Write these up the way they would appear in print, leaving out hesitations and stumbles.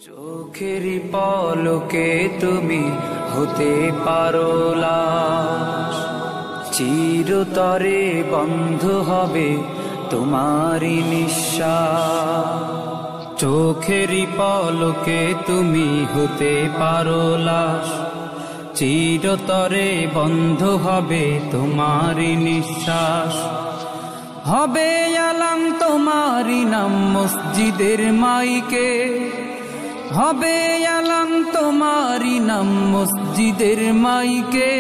চোখেরই পলকে তুমি হতে পারো লাশ, চিরতরে বন্ধ হবে তোমারই নিঃশ্বাস। চোখেরই পলকে তুমি হতে পারো লাশ, চিরতরে বন্ধ হবে তোমারই নিঃশ্বাস। হবে আলাম তোমারই নাম মসজিদের মাইকে, হবে আলাম তোমারই নাম মসজিদের মাইকে।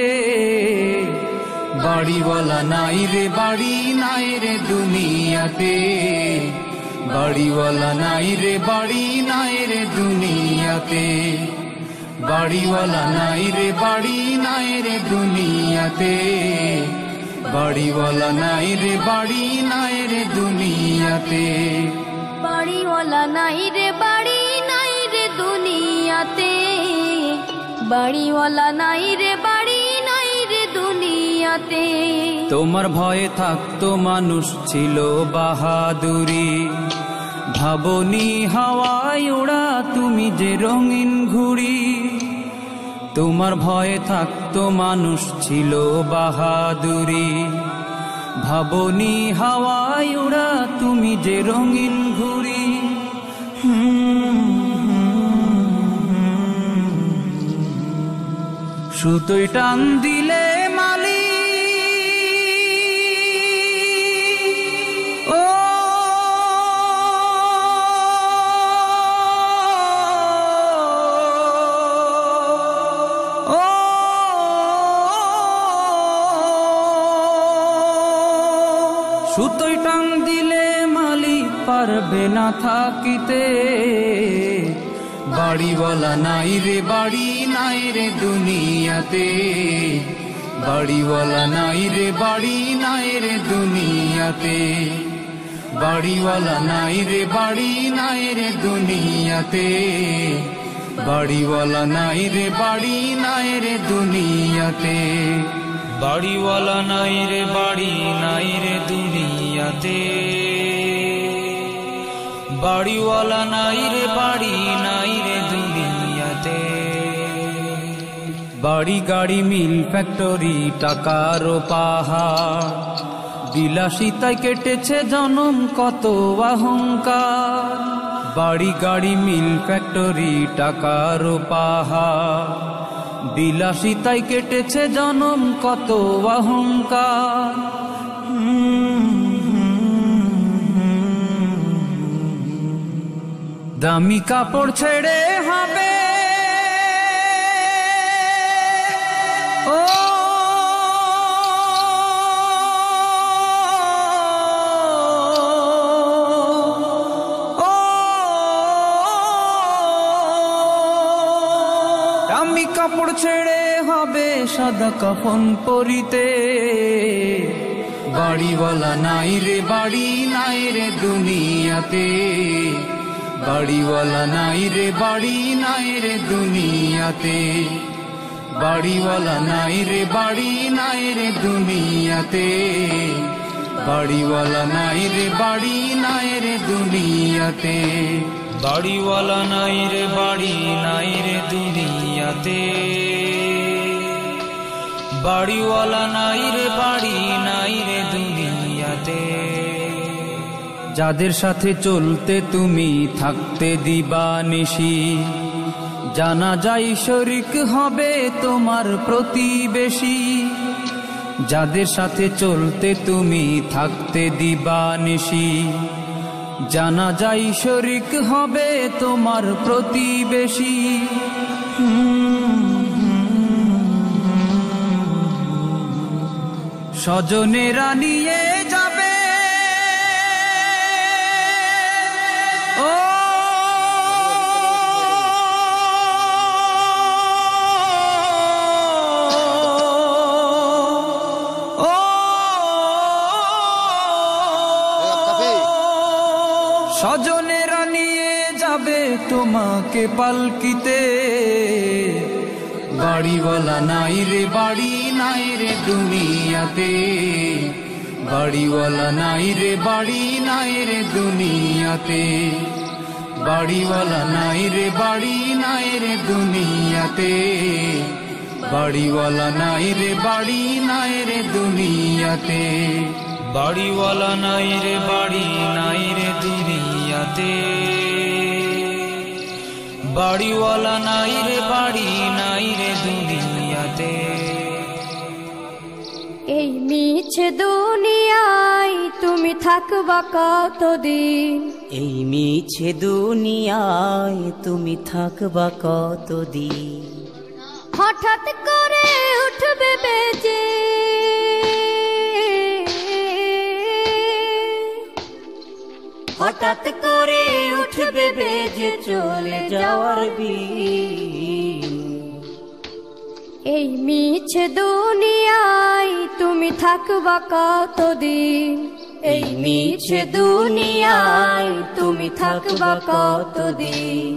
বাড়িওয়ালা নাই রে বাড়ি নাই রে দুনিয়াতে, বাড়িওয়ালা নাই রে বাড়ি নাই রে দুনিয়াতে, বাড়িওয়ালা নাই রে বাড়ি নাই রে দুনিয়াতে, বাড়িওয়ালা নাই রে বাড়ি নাই রে দুনিয়াতে, বাড়িওয়ালা নাই রে বাড়ি নাই রে দুনিয়াতে, বাড়িওয়ালা নাই রে বাড়ি নাই রে দুনিয়াতে। তোমার ভয়ে থাকতো মানুষ ছিল বাহাদুরি, ভাবনি হাওয়ায় ওড়া তুমি যে রঙিন ঘুড়ি। তোমার ভয়ে থাকতো মানুষ ছিল বাহাদুরি, ভাবনি হাওয়ায় ওড়া তুমি যে রঙিন ঘুড়ি। সুতোয় টান দিলে মালি ও সুতোয় টান দিলে মালি পারবে না থাকিতে। বাড়িওয়ালা নাই রে বাড়ি নাই রে দুনিয়াতে, বাড়িওয়ালা নাই রে বাড়ি নাই রে দুনিয়াতে, বাড়িওয়ালা নাই রে বাড়ি নাই রে দুনিয়াতে, বাড়িওয়ালা নাই রে বাড়ি নাই রে দুনিয়াতে, বাড়িওয়ালা নাই রে বাড়ি নাই রে দুনিয়াতে, বাড়িওয়ালা নাই রে বাড়ি নাই রে দুনিয়াতে। বাড়ি গাড়ি মিল ফ্যাক্টরি টাকার পাহাড়, বিলাসিতায় কেটেছে জনম কত অহংকার। বাড়ি গাড়ি মিল ফ্যাক্টরি টাকার পাহাড়, বিলাসিতায় কেটেছে জনম কত অহংকার। দামি কাপড় ছেড়ে হবে ও দামি কাপড় ছেড়ে হবে সাদা কাফন পরিতে। বাড়িওয়ালা নাই রে বাড়ি নাই রে দুনিয়াতে, বাড়িওয়ালা নাই রে বাড়ি নাই রে দুনিয়াতে, বাড়িওয়ালা নাই রে বাড়ি নাই রে দুনিয়াতে, বাড়িওয়ালা নাই রে বাড়ি নাই রে দুনিয়াতে, বাড়িওয়ালা নাই রে বাড়ি নাই রে দুনিয়াতে, বাড়িওয়ালা নাই রে বাড়ি নাই রে দুনিয়াতে। যাদের সাথে চলতে তুমি থাকতে দিবানিশি, জানা যায় শরিক হবে তোমার প্রতিবেশী। যাদের সাথে চলতে তুমি থাকতে দিবানিশি, জানা যায় শরিক হবে তোমার প্রতিবেশী। স্বজনেরা নিয়ে যাবে ও স্বজনেরা নিয়ে যাবে তোমাকে পালকিতে। বাড়িওয়ালা নাই রে বাড়ি নাই রে দুনিয়াতে, বাড়িওয়ালা নাই রে বাড়ি নাই রে দুনিয়াতে, বাড়িওয়ালা নাই রে বাড়ি নাই রে দুনিয়াতে, বাড়িওয়ালা নাই রে বাড়ি নাই রে দুনিয়াতে, বাড়িওয়ালা নাই রে বাড়ি নাই রে দুনিয়াতে, বাড়িওয়ালা নাই রে বাড়ি নাই রে দুনিয়াতে। এই মিছে দুনিয়ায় তুমি থাকবা কতদিন, এই মিছে দুনিয়ায় তুমি থাকবা কতদিন। হঠাৎ করে উঠবে বেজে হঠাৎ করে উঠবে বেজে চলে যাওয়ার বিন। এই মিছে দুনিয়ায় তুমি থাকবা কতদিন, এই মিছে দুনিয়ায় তুমি থাকবা কতদিন।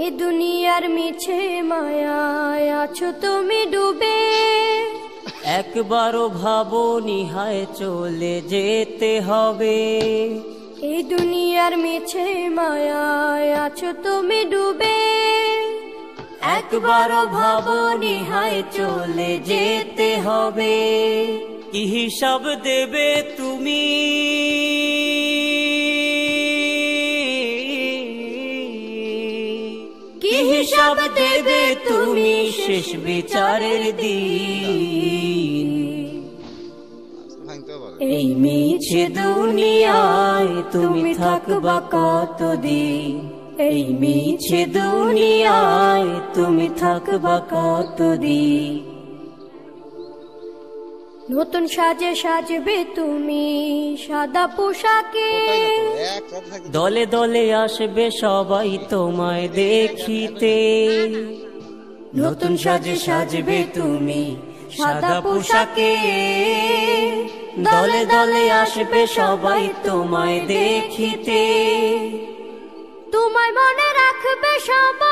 এ দুনিয়ার মিছে মায়ায় আছো তুমি ডুবে, একবারও ভাবনি হায় চলে যেতে হবে। এই দুনিয়ার মিছে মায়ায় আছো তুমি ডুবে, একবারও ভাবনি হায় চলে যেতে হবে। কি হিসাব দেবে তুমি, কি হিসাব দেবে তুমি শেষ বিচারের দিন। এই মিছে দুনিয়ায় তুমি থাকবা কতদিন, এই মিছে দুনিয়ায় তুমি থাকবা কতদিন। নতুন সাজে সাজবে তুমি সাদা পোশাকে, দলে দলে আসবে সবাই তোমায় দেখিতে। নতুন সাজে সাজবে তুমি সাদা পোশাকে, দলে দলে আসবে সবাই তোমায় দেখিতে। তোমায় মনে রাখবে সবাই,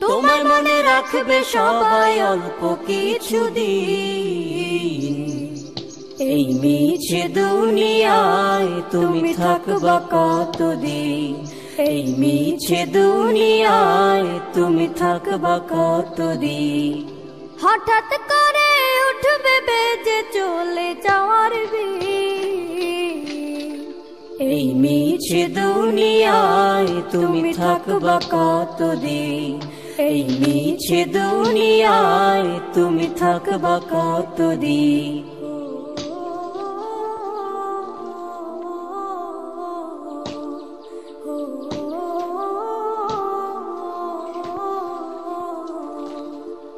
তোমায় মনে রাখবে সবাই অল্প কিছু দিন। এই মিছে দুনিয়ায় তুমি থাকবা কতদিন, এই মিছে দুনিয়ায় তুমি থাকবা কতদিন। হঠাৎ করে উঠবে বেজে চলে যাওয়ার বিন। এই মিছে দুনিয়ায় তুমি থাকবা কতদিন, এই মিছে দুনিয়ায় তুমি থাকবা কতদিন।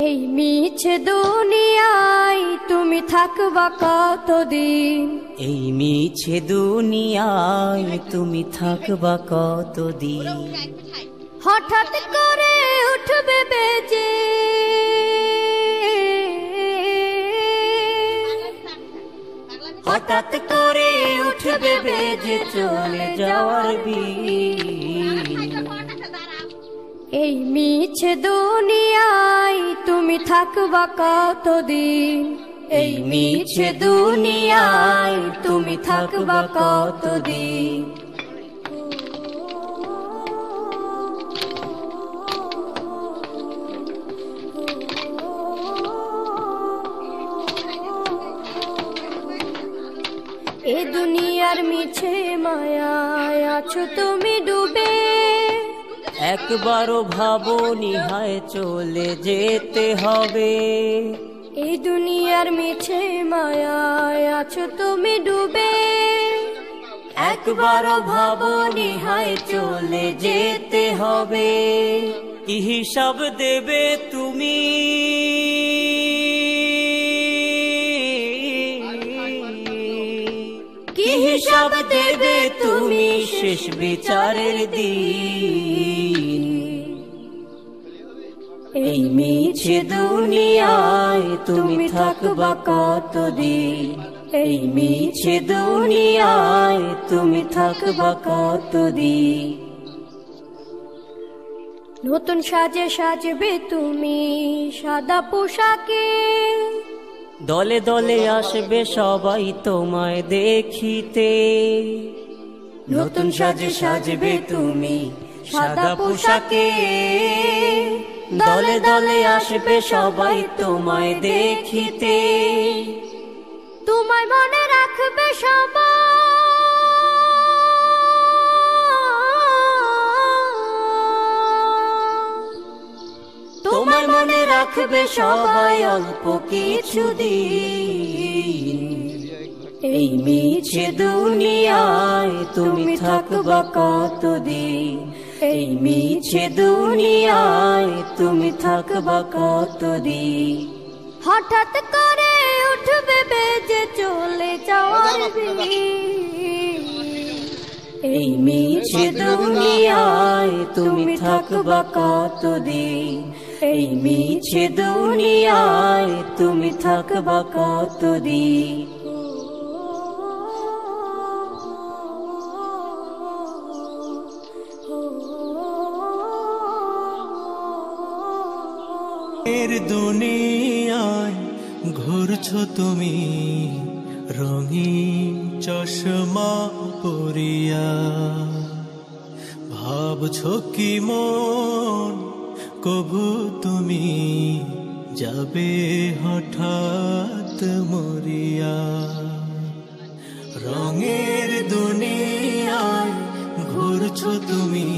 এই মিছে দুনিয়ায় তুমি থাকবা কতদিন, এই মিছে দুনিয়ায় তুমি থাকবা কতদিন। হঠাৎ করে উঠবে বেজে হঠাৎ করে উঠবে বেজে চলে যাওয়ার বিন। এই মিছে দুনিয়ায় তুমি থাকবা কতদিন, এই মিছে দুনিয়ায় তুমি থাকবা কতদিন। এ দুনিয়ার মিছে মায়ায় আছো তুমি ডুবে, একবারও ভাবনি হায় চলে যেতে হবে। এই দুনিয়ার মিছে মায়ায় আছো তুমি ডুবে, একবারও ভাবনি হায় চলে যেতে হবে। কি হিসাব দেবে তুমি, কি হিসাব দেবে তুমি শেষ বিচারের দিন। এই মিছে দুনিয়ায় তুমি থাকবা কতদিন, এই মিছে দুনিয়ায় তুমি থাকবা কতদিন। নতুন সাজে সাজবে তুমি সাদা পোশাকে, দলে দলে আসবে সবাই তোমায় দেখিতে। নতুন সাজে সাজবে তুমি সাদা পোশাকে, দলে দলে আসবে সবাই তোমায় দেখিতে। তোমায় মনে রাখবে সবাই, তোমায় মনে রাখবে সবাই অল্প কিছুদিন। এই মিছে দুনিয়ায় তুমি থাকবা কতদিন। এই মিছে দুনিয়ায় তুমি থাকবা কতদিন। হঠাৎ করে উঠবে বেজে চলে যাওয়ার বিড়ি। এই মিছে দুনিয়ায় তুমি থাকবা কতদিন। এই মিছে দুনিয়ায় তুমি থাকবা কতদিন। এর দুনিয়ায় ঘুরছো তুমি রঙিন চশমা পরিয়া, ভাবছো কি মন কবু তুমি যাবে হঠাৎ মরিয়া। রঙের দুনিয়ায় ঘুরছো তুমি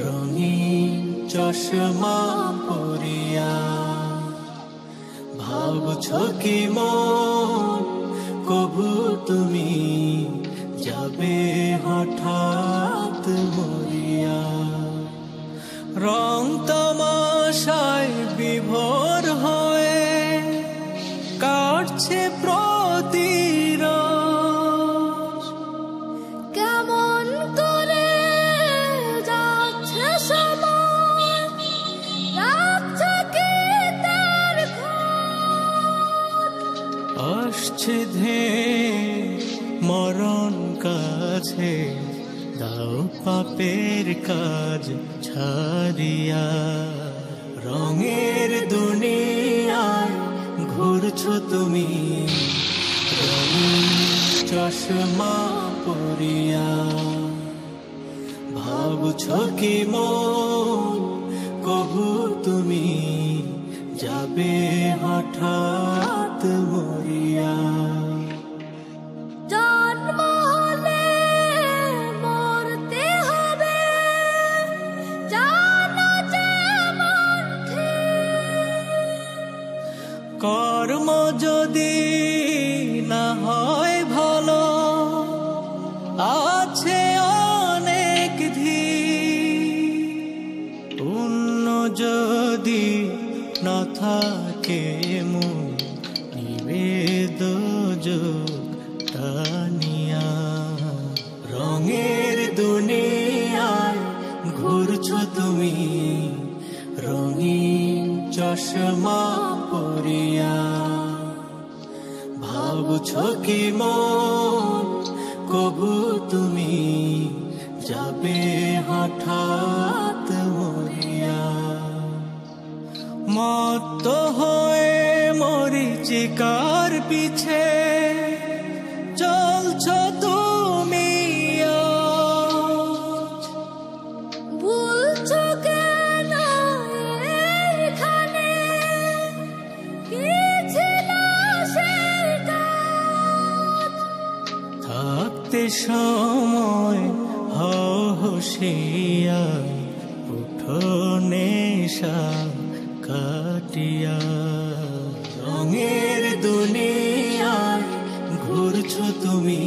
রঙিন চশমা পরিয়া, ভাবছো কি মন কবু তুমি যাবে হঠাৎ মরিয়া। রং তামাশায় বিভোর হয়ে কাটছে প্রতিরাশ, কেমন করে যাচ্ছে সময়, রাখছে কি তার খোঁজ। আসছে ধে মরণ কাছে, দাও পাপের কাজ ছাড়িয়া। রঙের দুনিয়ায় ঘুরছো তুমি রঙিন চশমা পরিয়া, ভাবছো কি মন কবু তুমি যাবে হঠাৎ মরিয়া। জন্ম হলে মরতে হবে, জানো যেমন ঠিক। কর্ম যদি না হয় ভালো, আছে অনেক ধীর। পুণ্য যদি না থাকে মন নিবেদ টানিয়া। রঙের দুনিয়ায় ঘুরছো তুমি রঙিন চশমা পরিয়া, ভাবছো কি মন কবু তুমি যাবে হঠাৎ মরিয়া। মত্ত হয়ে মরিচিকার পিছে চলছো তুমি আজ, ভুলছো কেন এখানে, কি ছিল সেই কাজ। থাকতে সময় হও হুঁশিয়ার, উঠো নেশা কাটিয়া। রঙের দুনিয়ায় ঘুরছো তুমি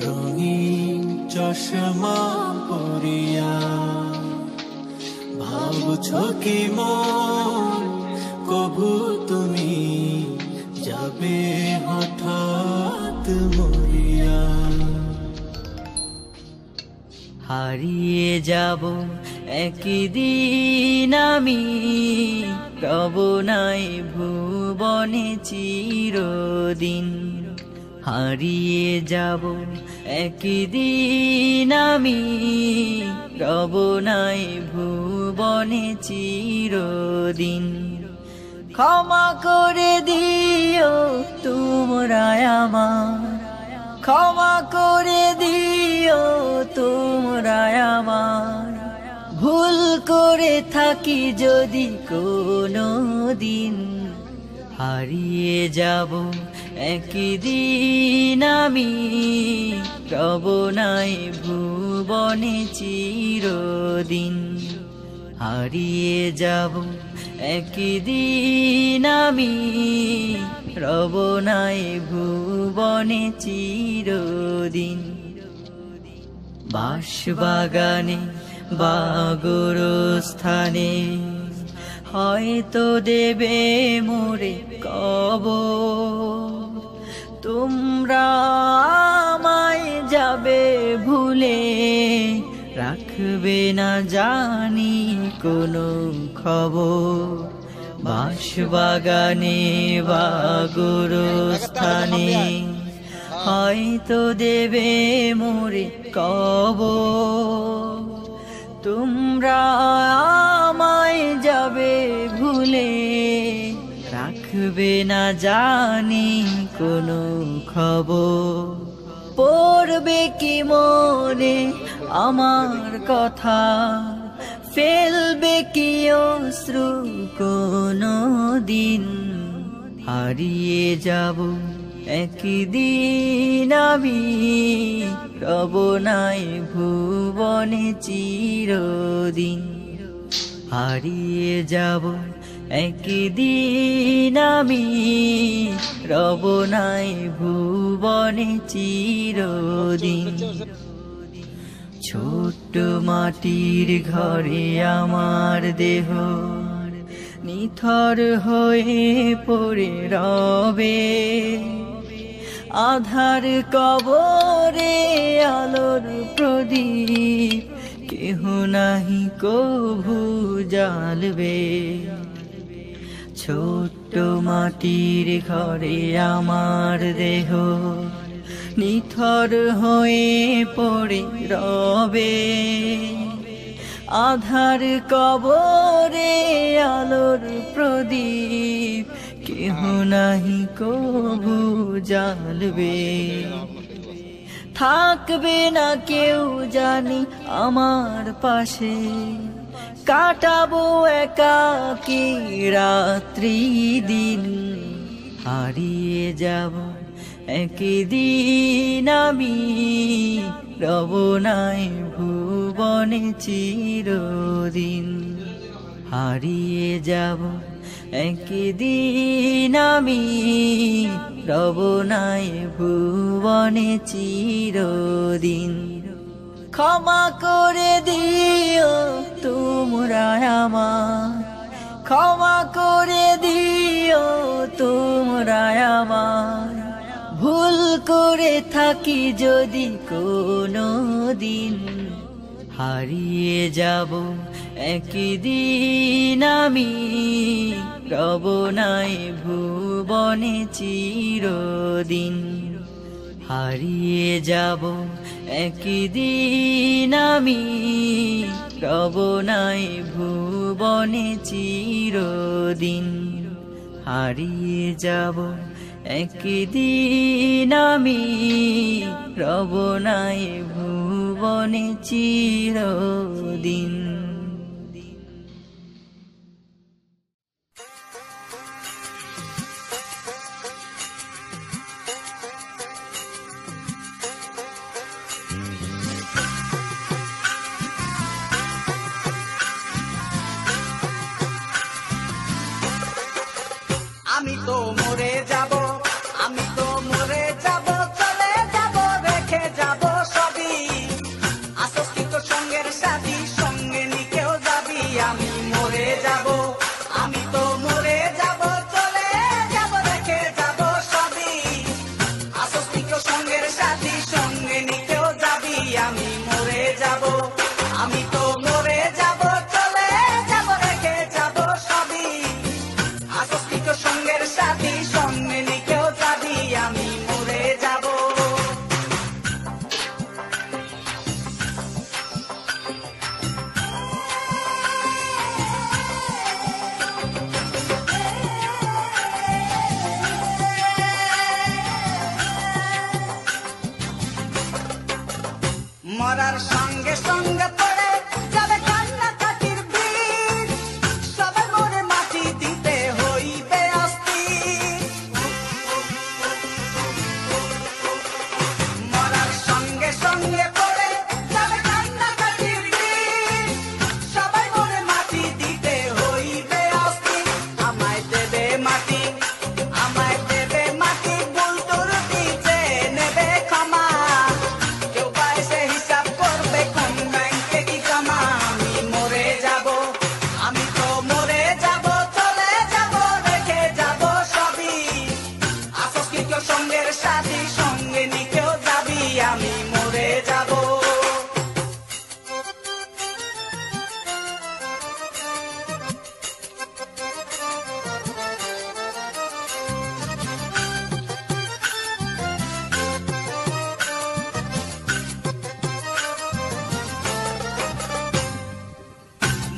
রঙিন চশমা পরিয়া, ভাবছো কি মন কবু তুমি যাবে হঠাৎ মরিয়া। হারিয়ে যাব একদিন আমি রব নাই ভুবনে চিরদিন। হারিয়ে যাব একদিন আমি, রব নাই ভুবনে চিরদিন। ক্ষমা করে দিও তোমরা আমার, ক্ষমা করে দিও তোমরা আমার। ভুল করে থাকি যদি কোনো দিন, হারিয়ে যাব একদিন আমি, রব নাই ভুবনে চিরদিন। হারিয়ে যাব একদিন আমি, রব নাই ভুবনে চিরদিন। বাঁশবাগানে বা গোরস্থানে হয়তো দেবে মোরে কবর, তোমরা আমায় যাবে ভুলে, রাখবে না জানি কোনো খবর। বাঁশবাগানে বা গোরস্থানে হয়তো দেবে মোরে কবর, তোমরা আমায় যাবে ভুলে, রাখবে না জানি কোনো খবর। পড়বে কি মনে আমার কথা, ফেলবে কি অশ্রু কোনো দিন। হারিয়ে যাব একদিন আমি, রব নাই ভুবনে চিরদিন। হারিয়ে যাব একদিন আমি, রব নাই ভুবনে চিরদিন। ছোট্ট মাটির ঘরে আমার দেহ নিথর হয়ে পড়ে রবে, আধার কবরে আলোর প্রদীপ কেহ নাহি কভু জ্বালবে। ছোট্ট মাটির ঘরে আমার দেহ নিথর হয়ে পড়ে রবে, আধার কবরে আলোর প্রদীপ কেহ নাহি কভু জ্বালবে। থাকবে না কেউ জানি আমার পাশে, কাটাবো একাকী রাত্রি দিন। হারিয়ে যাব একদিন আমি, রব নাই ভুবনে চিরদিন। হারিয়ে যাব একদিন আমি, রব নাই ভুবনে চিরদিন। ক্ষমা করে দিও তোমরা আমার, ক্ষমা করে দিও তোমরা আমার। ভুল করে থাকি যদি কোনো দিন, হারিয়ে যাব একদিন আমি, রব নাই ভুবনে চিরদিন। হারিয়ে যাব একদিন আমি, রব নাই ভুবনে চিরদিন। হারিয়ে যাব একদিন আমি, রব নাই ভুবনে চিরদিন। আমি তো মরে যাব, আমি তো মরে যাব, চলে যাব, রেখে যাব সবই। আসস্তিত সঙ্গের সাথী সঙ্গে নিয়ে মরার সঙ্গে সঙ্গে পড়ে যাবে কান্নাকাটির ভিড়, সবাই মরে মাটি দিতে হইবে অস্থির। মরার সঙ্গে সঙ্গে পড়ে যাবে কান্নাকাটির ভিড়, সবাই মরে মাটি দিতে হইবে অস্থির। আমায় দেবে মাটি, আমায় দেবে মাটি, ভুল ত্রুটি যে নেবে ক্ষমা, কেউ বা এসে হিসাব করবে কোন ব্যাংকে কি জমা। আমি মরে যাব, আমি তো মরে যাব, চলে যাব, রেখে যাব সবই। আসস কি কেউ সঙ্গের সাথী, সঙ্গে নি কেউ যাবি, আমি মরে যাব।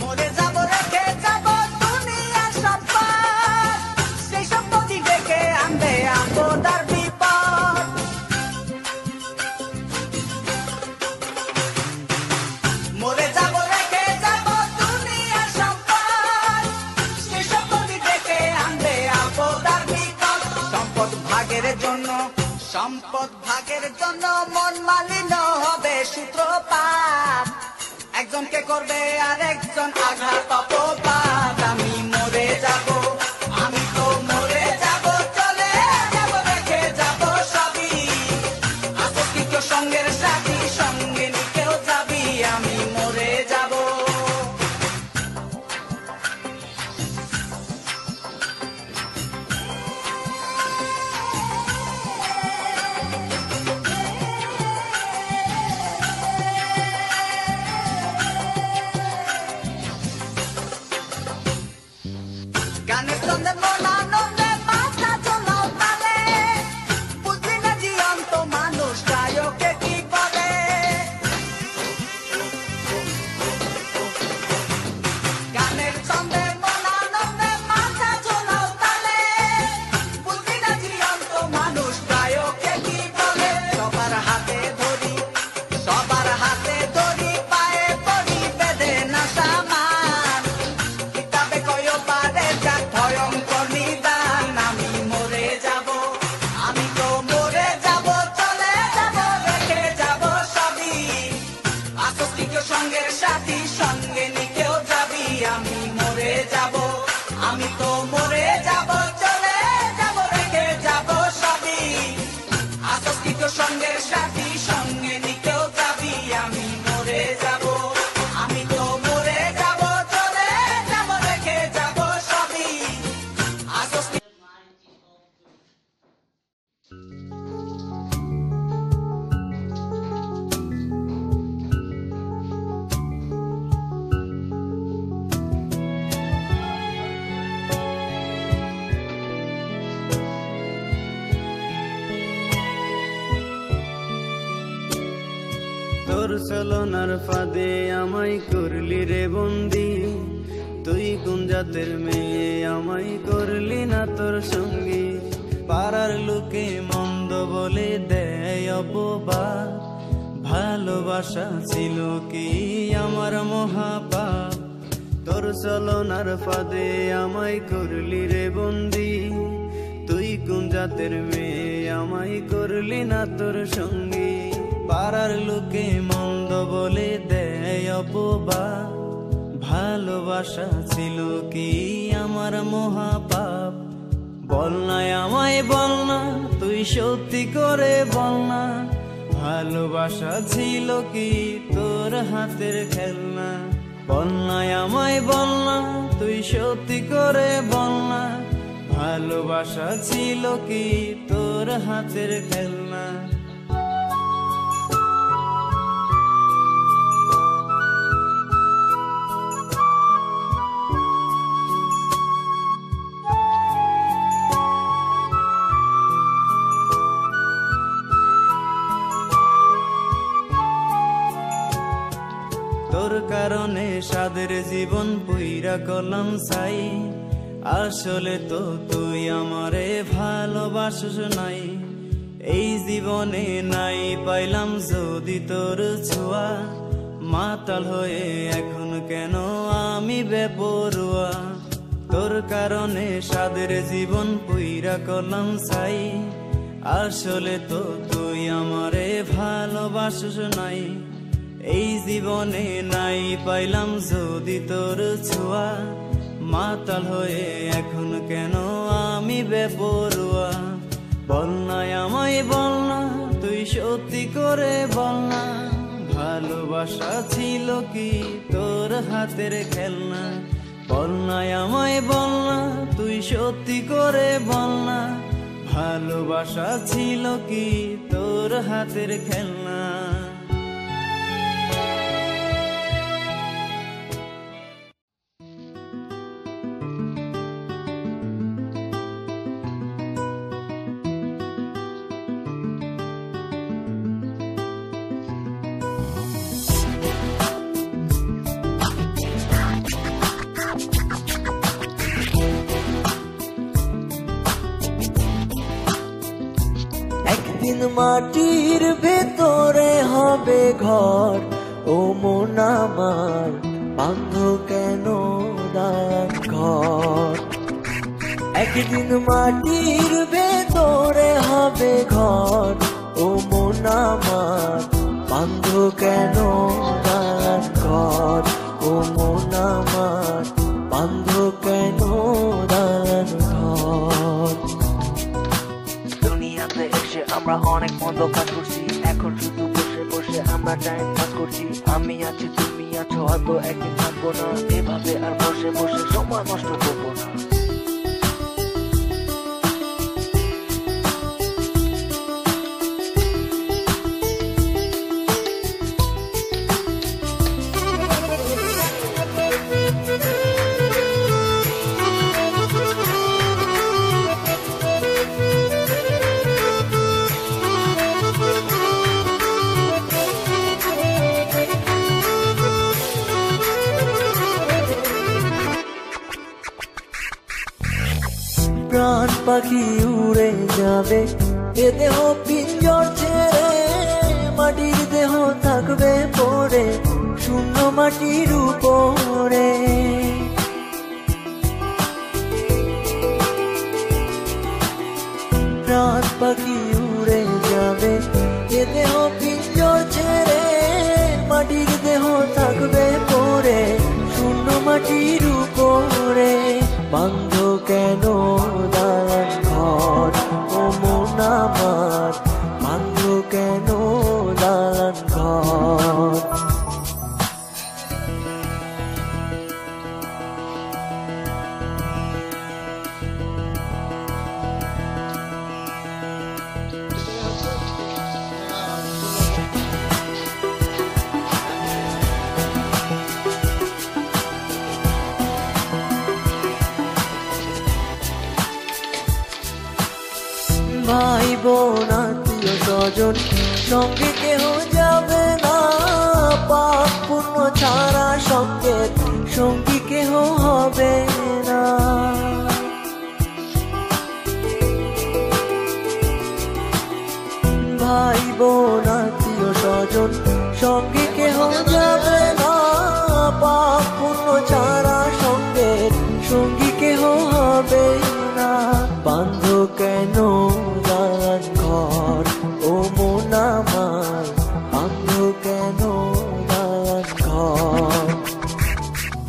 মরে যাব, রেখে যাব দুনিয়ার সম্পদ, সেই সম্পত্তি ডেকে আনবে আপদার বিপদ। মরে যাব, রেখে যাব দুনিয়ার সম্পদ, সেই সম্পত্তি ডেকে আনবে আপদার বিপদ। সম্পদ ভাগের জন্য, সম্পদ ভাগের জন্য মন মালিন্য হবে সূত্রপাত, একজনকে করবে আর একজন আঘাত অপবাদ। আমি মরে যাব, আমি তো মরে যাব, চলে যাব, রেখে যাব সবই। আসস কি কেউ সঙ্গের সাথী, সঙ্গে নি কেউ যাবি, আমি মরে যাব। গানের ছন্দে মন আনন্দে মাথা চলাও তালে, বুঝলি না জীবন্ত মানুষ গায়কে কি বলে। গানের ছন্দে মন আনন্দে মাথা চলাও তালে, বুঝলি না জীবন্ত মানুষ গায়কে কি বলে। সবার হাতে ধরি, সবার হাতে ধরি, পায়ে পড়ি বেঁধে না সামান, কিতাবে কয় পারে যা ভয়ঙ্কর নিদান। আমি মরে যাব, আমি তো মরে যাব, চলে যাব, রেখে যাব সবই। আসস কি কেউ সঙ্গের সাথী, সঙ্গে নি কেউ যাবি, আমি মরে যাব, আমি তো মরে যাব, চলে যাব, রেখে যাব সবই। আসস কি কেউ সঙ্গের সাথী, সঙ্গে নি কেউ যাবি, আমি মরে যাব, আমি তো মরে যাব, চলে যাব, রেখে যাব সবই। আসস কি তোর চলনার ফাঁদে আমায় করলি রে বন্দি, তুই কোন জাতের মেয়ে আমায় করলি না তোর সঙ্গী। পাড়ার লোকে মন্দ বলে দেয় অপবাদ, ভালোবাসা ছিল কি আমার মহাপাপ। তোর চলনার ফাঁদে আমায় করলি রে বন্দি, তুই কোন জাতের মেয়ে আমায় করলি না তোর সঙ্গী। পাড়ার লোকে মন্দ বলে দেয় অপবাদ, ভালোবাসা ছিল কি আমার মহাপাপ। বল না আমায় বল না, তুই সত্যি করে বল না, ভালোবাসা ছিল কি তোর হাতের খেলনা। বল না আমায় বল না, তুই সত্যি করে বল না, ভালোবাসা ছিল কি তোর হাতের খেলনা। তোর কারণে সাদের জীবন পুইরা কলম চাই, আসলে তো তুই আমারে ভালোবাসিস নাই। এই জীবনে নাই পাইলাম যদি তোর ছোঁয়া, মাতাল হয়ে এখন কেন আমি বেপরোয়া। তোর কারণে সাদের জীবন পুইরা করলাম ছাই, আসলে তো তুই আমারে ভালোবাসিস নাই। এই জীবনে নাই পাইলাম যদি তোর ছোঁয়া, মাতাল হয়ে এখন কেন আমি বেপরোয়া। বল না আমায় বল না, তুই সত্যি করে বল না, ভালোবাসা ছিল কি তোর হাতের খেলনা। বল না আমায় বল না, তুই সত্যি করে বল না, ভালোবাসা ছিল কি তোর হাতের খেলনা। একদিন মাটির ভেতরে হবে ঘর, ও মন আমার বাঁধ কেন দান ঘর। একদিন মাটির ভেতরে হবে ঘর, ও মন আমার বাঁধ কেন দান ঘর। ও মন আমার বাঁধ কেন দান ঘর। দুনিয়াতে এসে আমরা অনেক মন্দ কাজ করছি, এখন শুধু বসে বসে আমরা টাইম পাস করছি। আমি আছি তুমি আছো, হয়তো একদিন থাকবো না, এভাবে আর বসে বসে সময় নষ্ট করবো না। প্রাণ পাখি উড়ে যাবে এ দেহ পিঞ্জর ছেড়ে, মাটির দেহ থাকবে পড়ে শূন্য মাটির উপরে। প্রাণ পাখি উড়ে যাবে এ দেহ পিঞ্জর ছেড়ে, মাটির দেহ থাকবে পড়ে শূন্য মাটির উপরে। বান্ধ কেন দালান ঘর, ও মন আমার বান্ধ কেন দালান ঘর। ভাই বোন আত্মীয় স্বজন সঙ্গে কেহ যাবে না, পাপ পুণ্য ছাড়া সঙ্গে সঙ্গী কেহ হবে না। ভাই বোন আত্মীয় স্বজন সঙ্গে কেহ যাবে না, পাপ পুণ্য ছাড়া সঙ্গে সঙ্গী কেহ হবে না। বান্ধ কেন দালান ঘর, ও মন আমার বান্ধ কেন দালান ঘর।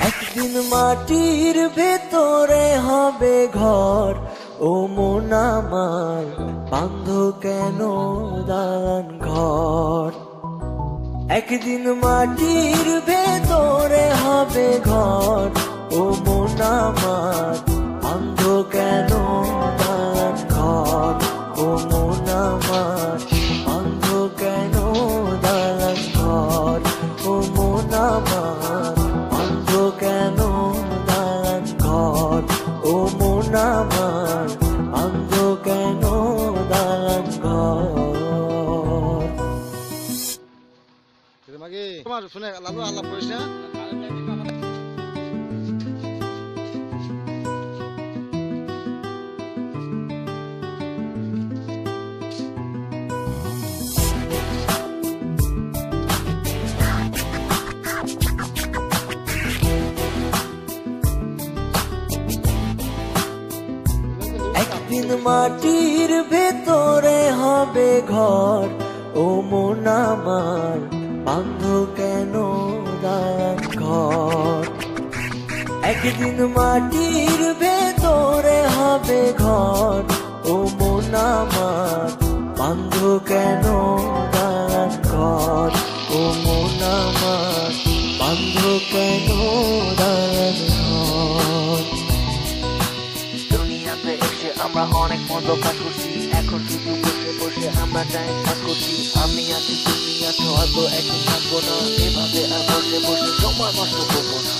একদিন মাটির ভেতরে হবে ঘর, ও মন আমার বান্ধ কেন দালান ঘর। একদিন মাটির ভেতরে হবে ঘর, ও মন আমার বান্ধ কেন দালান ঘর। ও মন আমার বান্ধ কেন দালান ঘর। ও মন আমার বান্ধ কেন দালান ঘর। ও মন আমার বান্ধ কেন দালান ঘর। তোমার শুনে আল্লাহ করিস না। একদিন মাটির ভেতরে হবে ঘর, ও মন আমার বাঁধ কেন দালান ঘর। একদিন মাটির ভেতরে হবে ঘর, ও মন আমার বাঁধ কেন দালান ঘর, ও মন আমার বাঁধ কেন দালান ঘর। দুনিয়াতে এসে আমরা অনেক মন্দ কাজ করছি, এখন শুধু বসে বসে আমরা টাইম পাস করছি। আমি আছি তুমি আছো, হয়তো একদিন থাকবো না, এভাবে আর বসে বসে সময় নষ্ট করবো না।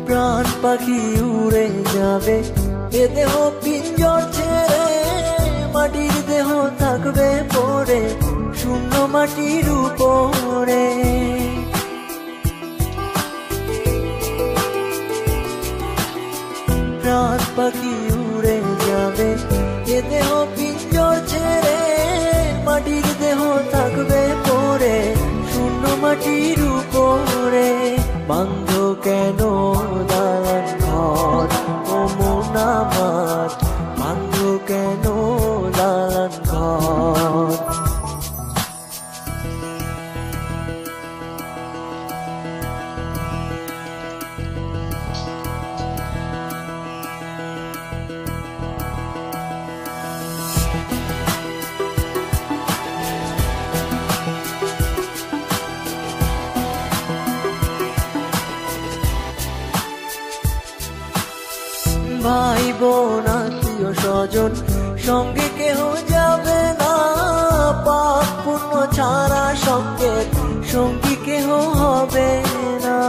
প্রাণ পাখি উড়ে যাবে, এ দেহ পিঞ্জর ছেড়ে, মাটির দেহ থাকবে পড়ে শূন্য মাটির উপরে। প্রাণ পাখি উড়ে যাবে, এ দেহ পিঞ্জর ছেড়ে, মাটির দেহ থাকবে পড়ে শূন্য মাটির উপরে। বান্ধ কেন দালান ঘর, ও মন আমার বান্ধ কেন দালান ঘর। ভাই বোন আত্মীয় স্বজন সঙ্গে কেহ যাবে না, পাপ পুণ্য ছাড়া সঙ্গে সঙ্গী কেহ হবে না।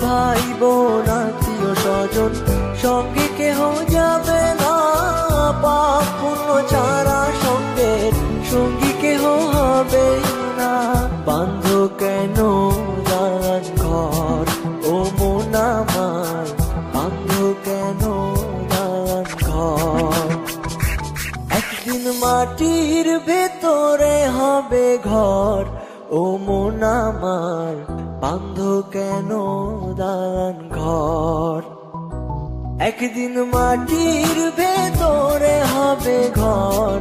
ভাই বোন আত্মীয় স্বজন সঙ্গে কেহ যাবে না, পাপ পুণ্য ছাড়া সঙ্গে সঙ্গী কেহ হবে না। বান্ধ কেন দালান ঘর, ও মন আমার বান্ধ কেন দালান ঘর। একদিন মাটির ভেতরে হবে ঘর, ও মন আমার বান্ধ কেন দালান ঘর। একদিন মাটির ভেতরে হবে ঘর,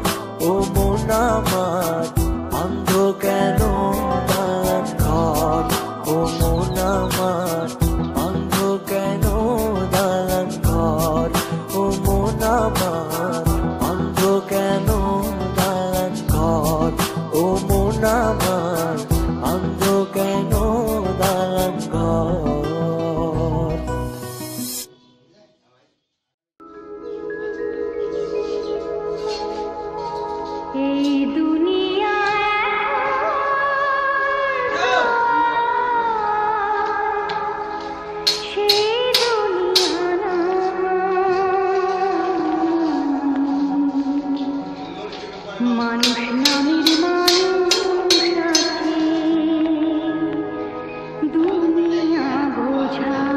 ও মন আমার বান্ধ কেন দালান ঘর, ও মন আমার বান্ধ কেন দালান ঘর, ও মন আমার বান্ধ কেন দালান ঘর, ও মন আমার বান্ধ কেন দালান ঘর। এই দুনিয়া সেই দুনিয়া না, মানুষ নামের মানুষ আছে, দুনিয়া বোঝায়।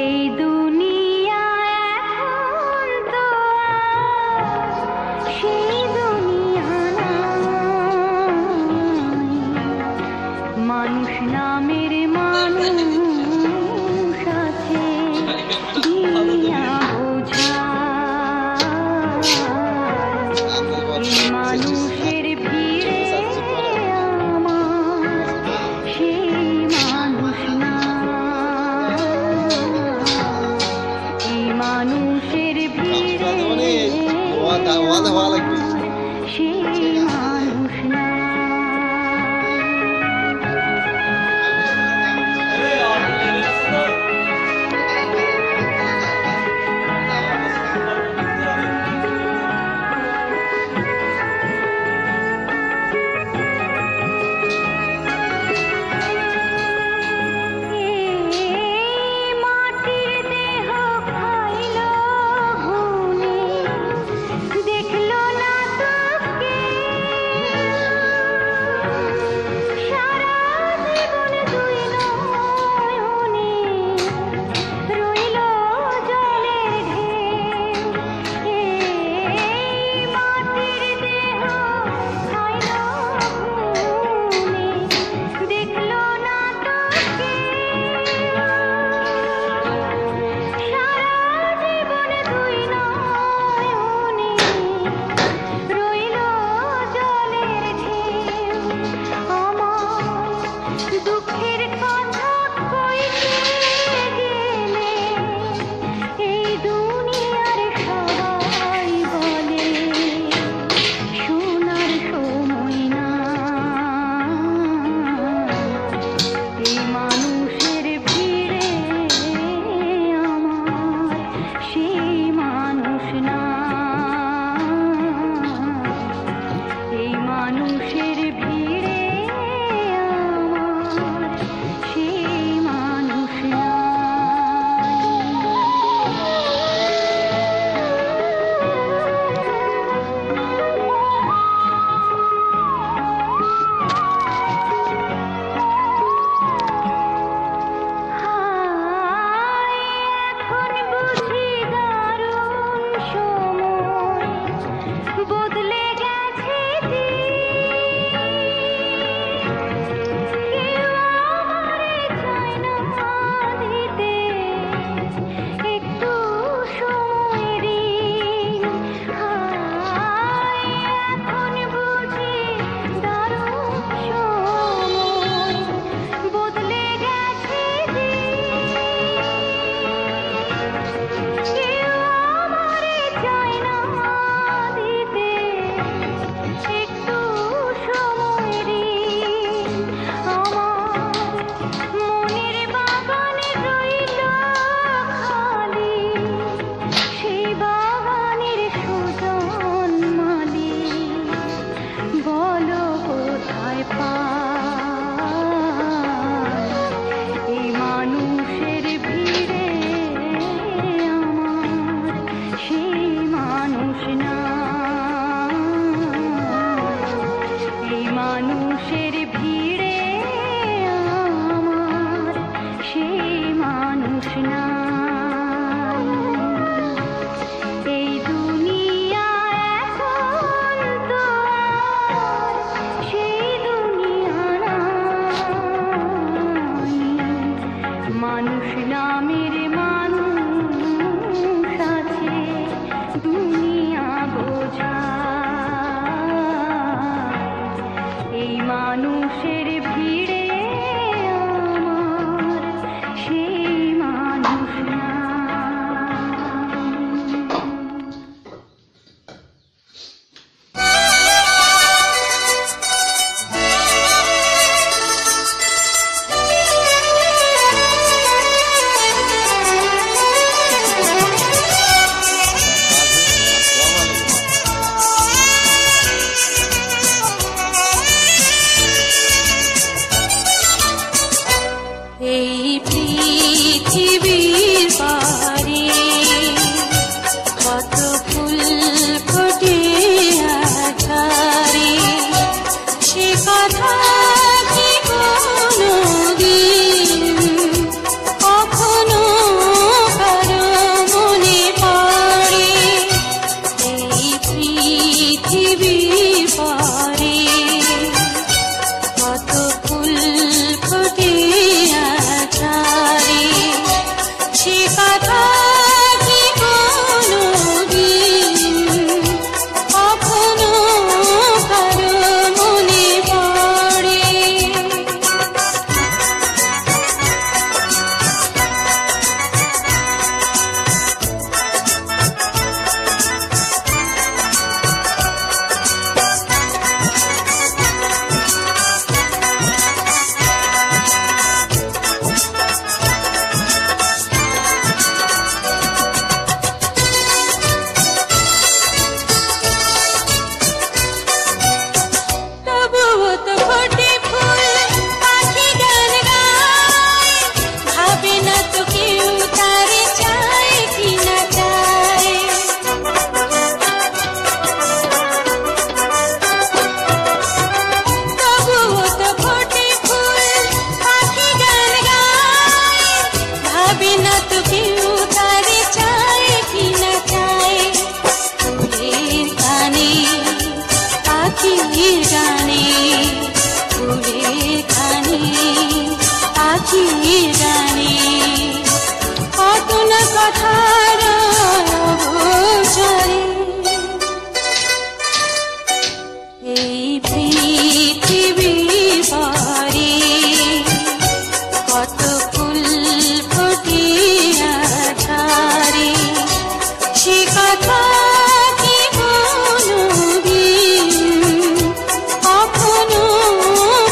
এই দুনিয়া এখন তো সেই দুনিয়া না, মানুষ নামের মানুষ আছে, দুনিয়া বোঝায়। এই মানুষের ভিড়ে আমার সেই মানুষ না, এই মানুষের ভিড়ে সেই মানুষ না। না এই মানুষের ভিড়ে আমার সেই মানুষ না এই দুনিয়া এখন তো সেই দুনিয়া নাই মানুষ নামের মানুষ আছে দুনিয়া বোঝা এই মানুষের ভিড়ে আমার সেই মানুষ না এই পৃথিবীর পারে কত ফুল ফোটে আধারে সে কথা কি কোনোদিন কখনো কারো মনে পড়ে এই পৃথিবীর পারে কত ফুল ফোটে আধারে সে কথা কি কোনোদিন কখনো কারো মনে পড়ে তবুও তো ফোটে ফুল পাখি গান গায় ভাবে না তো কেউ তারে চায় কি না চায় তবুও তো ফোটে ফুল পাখি গান গায় ভাবে না তো কেউ তারে চায় কি না চায় ফুলের গানে পাখির গানে ফুলের গানে পাখির গানে কত না কথার অবসরে এই পৃথিবীর পারে কত ফুল ফোটে আধারে সে কথা কি কোনোদিন কখনো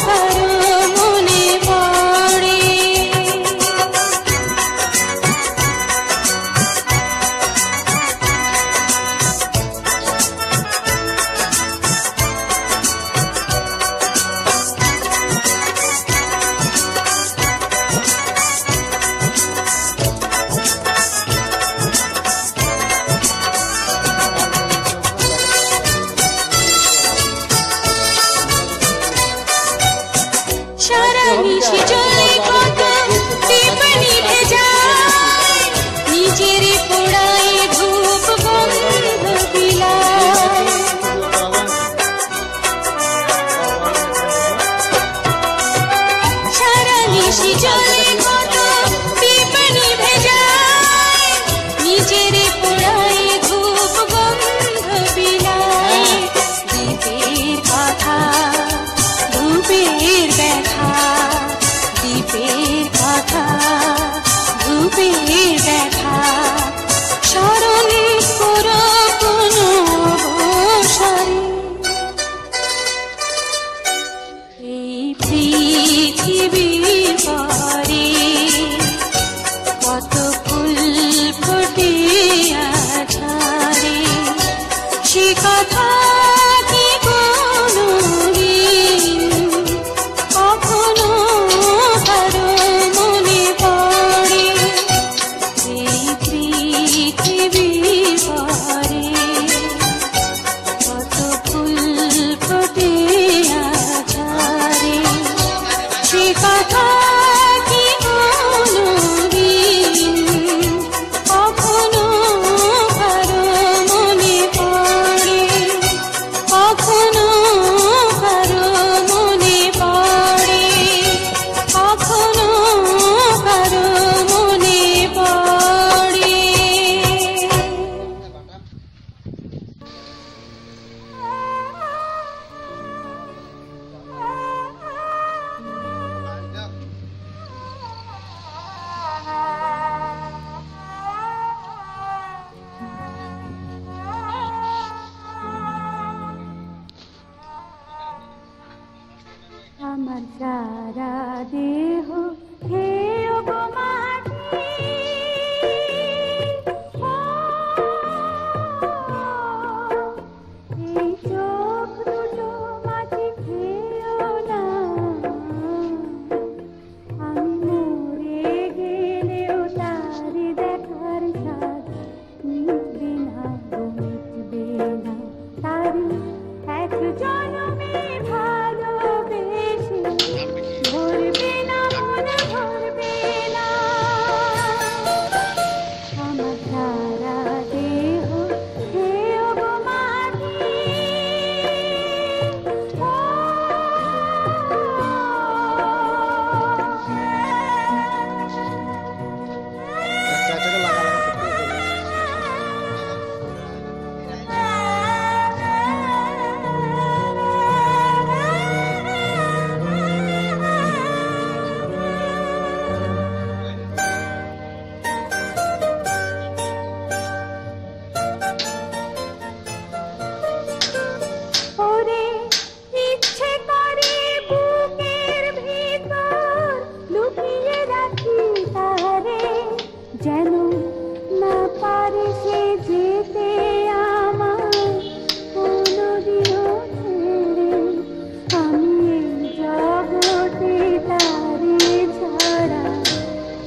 কারো মনে পড়ে সারা নিশি জলে কত টিপনি ভেজায় নিজের পোড়ায় ধূপ গন্ধ বিলায় সারা নিশি জলে কত টিপনি ভেজায় নিজের পোড়ায় ধূপ গন্ধ বিলায় দ্বীপের কথা ধূপের ব্যথা দ্বীপের কথা ধূপের ব্যথা স্মরণ করো কোনো অবসরে এই পৃথিবীর পারে কত ফুল ফোটে আধারে সে কথা কি কোনোদিন কখনো কারো মনে পড়ে এই পৃথিবীর পারে আমার সারা দেহ খেয়ে গো মাটি এই চোখ দুটো মাটি খেয়েও না আমি মরে গেলেও তারে দেখার স্বাদ মিটবে না গো মিটবে না তারে এক জনমে ভালোবেসে ভরবে না মনে ভরবে না আমার সারা দেহ খেয়েও গো মাটি চারটাকে লাগা লাগা করতে হবে। ওরে ইচ্ছে করে বুকের ভিতর লুকিয়ে রাখি তারে যেন না পারে সে যেতে আমার কোনোদিনও ছেড়ে আমি এই জগতে তারে ছাড়া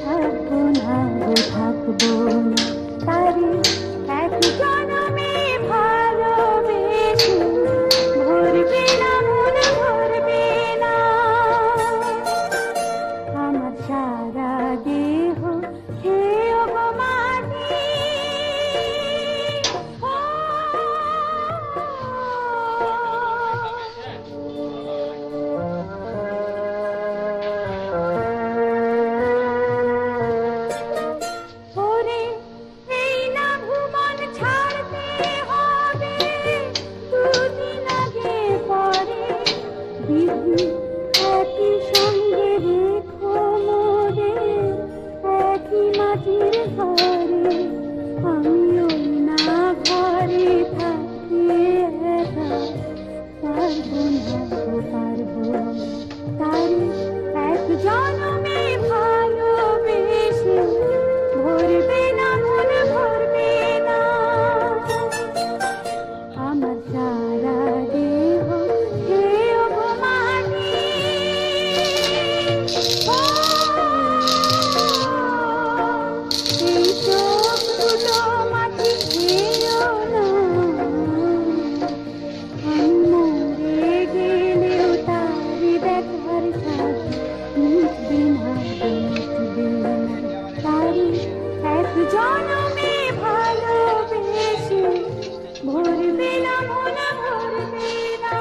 থাকবো না গো থাকবো না তারে এক জনমে ভালোবেসে ভরবে না মন ভরবে না আমার সারা দেহ খেয়েও গো মাটি ওরে এই না ভুবন ছাড়তে হবে দুদিন আগে পরে বিধি একই সঙ্গে রেখো মোরে একই মাটির ঘরে আমি ওই না ঘরে থাকি একা পারবো না গো পারবো না তারে এক জনমে ভালোবেসে ভরবে না মন ভরবে না আমার সারা দেহ খেয়েও গো মাটি এই চোখ দুটো মাটি খেয়েও না আমি মরে গেলেও তারে দেখার স্বাদ মিটবে না গো মিটবে না তারে এক জনমে ভালোবেসে ভরবে না মন ভরবে না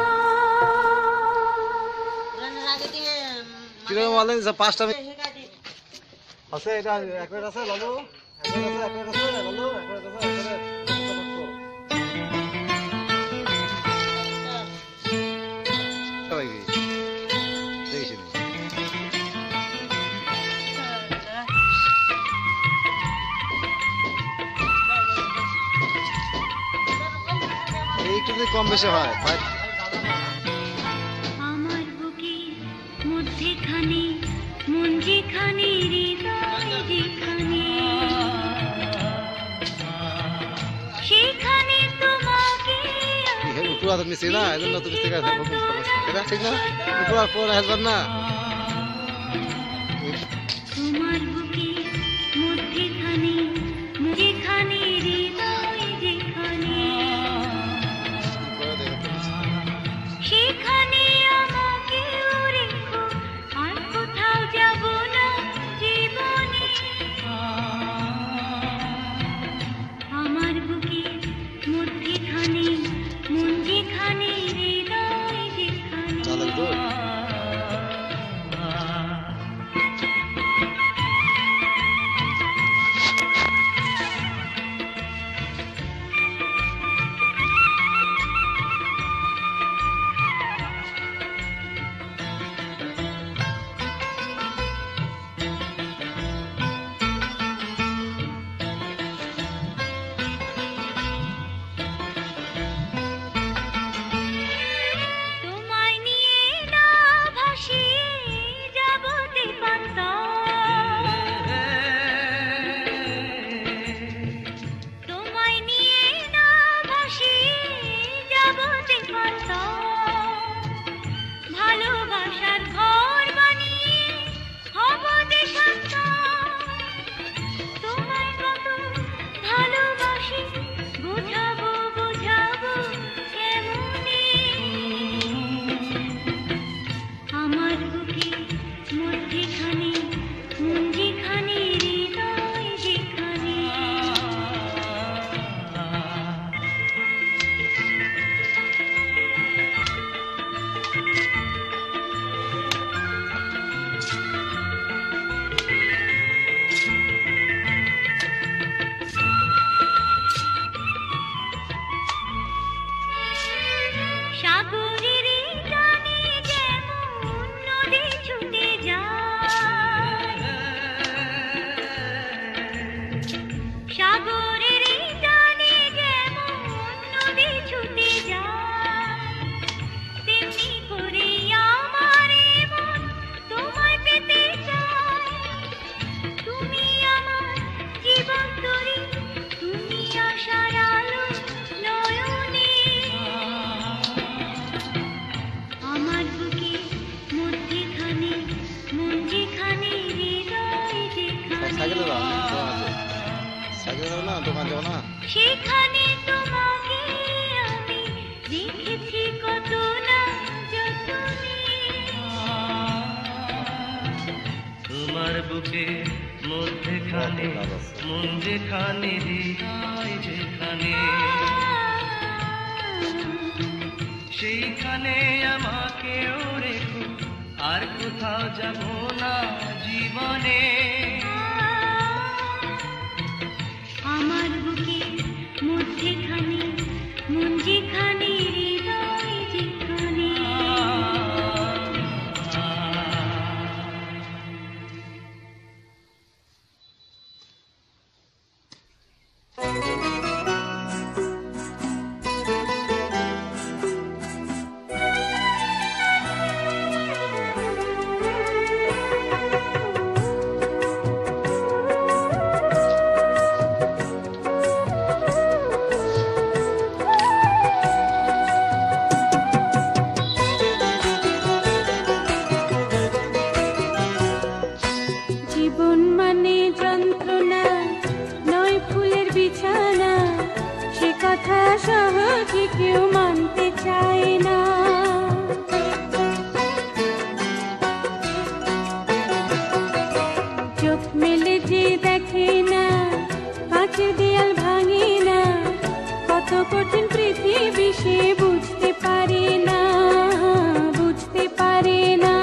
কিরকম বলেন যে 5টা আছে এটা একবার আছে লালু একবার আছে লালু একবার আছে সবাই দেখি এইটু যদি কম বেশি হয় আমার বুকে মধ্যেখানে মন যেখানে হৃদয় যেখানে সেখানে তোমাকে পুরা তো মিশে না এজন্য তো মিশে গেছে এটা ঠিক না পুরা পুরা আসবেন না তোমার বুকে মধ্যেখানে যেখানে হৃদয় যেখানে সেখানে আমাকে রেখো আর কোথাও যাব না জীবনে আমার বুকে মধ্যেখানে মন যেখানে হৃদয় যেখানে সেখানে তোমাকে আমি দেখেছি কত না যতনে। তোমার বুকে মধ্যেখানে মন যেখানে হৃদয় যেখানে, সেইখানে আমাকেও রেখো, আর কোথাও যাব না জীবনে। আমার বুকে মধ্যেখানে মন যেখানে হৃদয় যেখানে। জীবন মানে যন্ত্রণা নয় ফুলের বিছানা, সে কথা সহজে কেউ মানতে চায় না। চোখ মেলে যে দেখে না, কাঁচের দেয়াল ভাঙে না, কত কঠিন পৃথিবী সে বুঝতে পারে না, বুঝতে পারে না।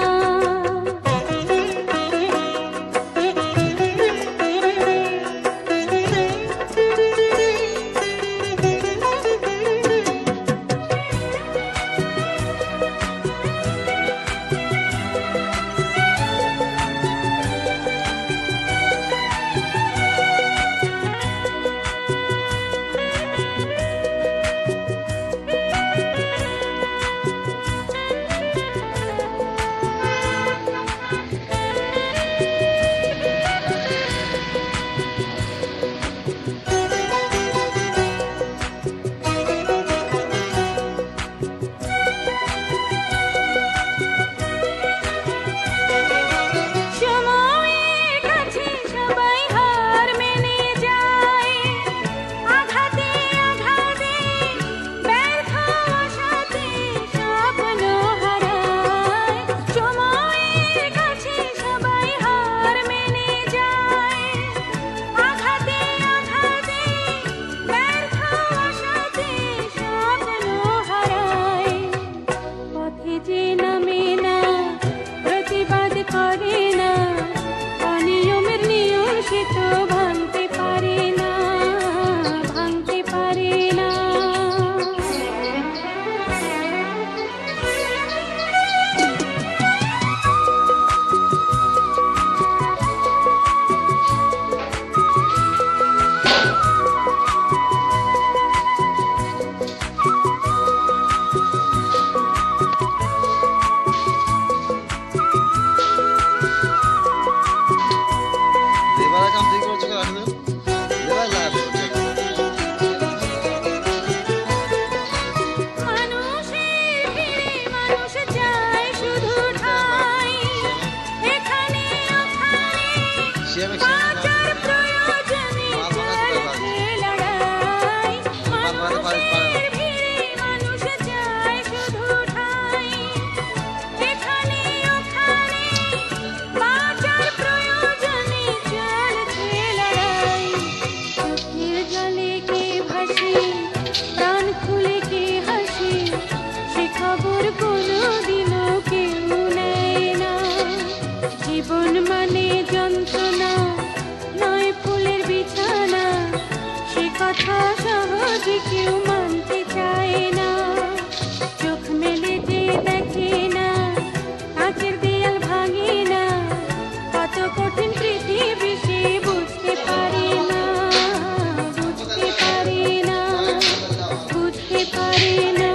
পারে না,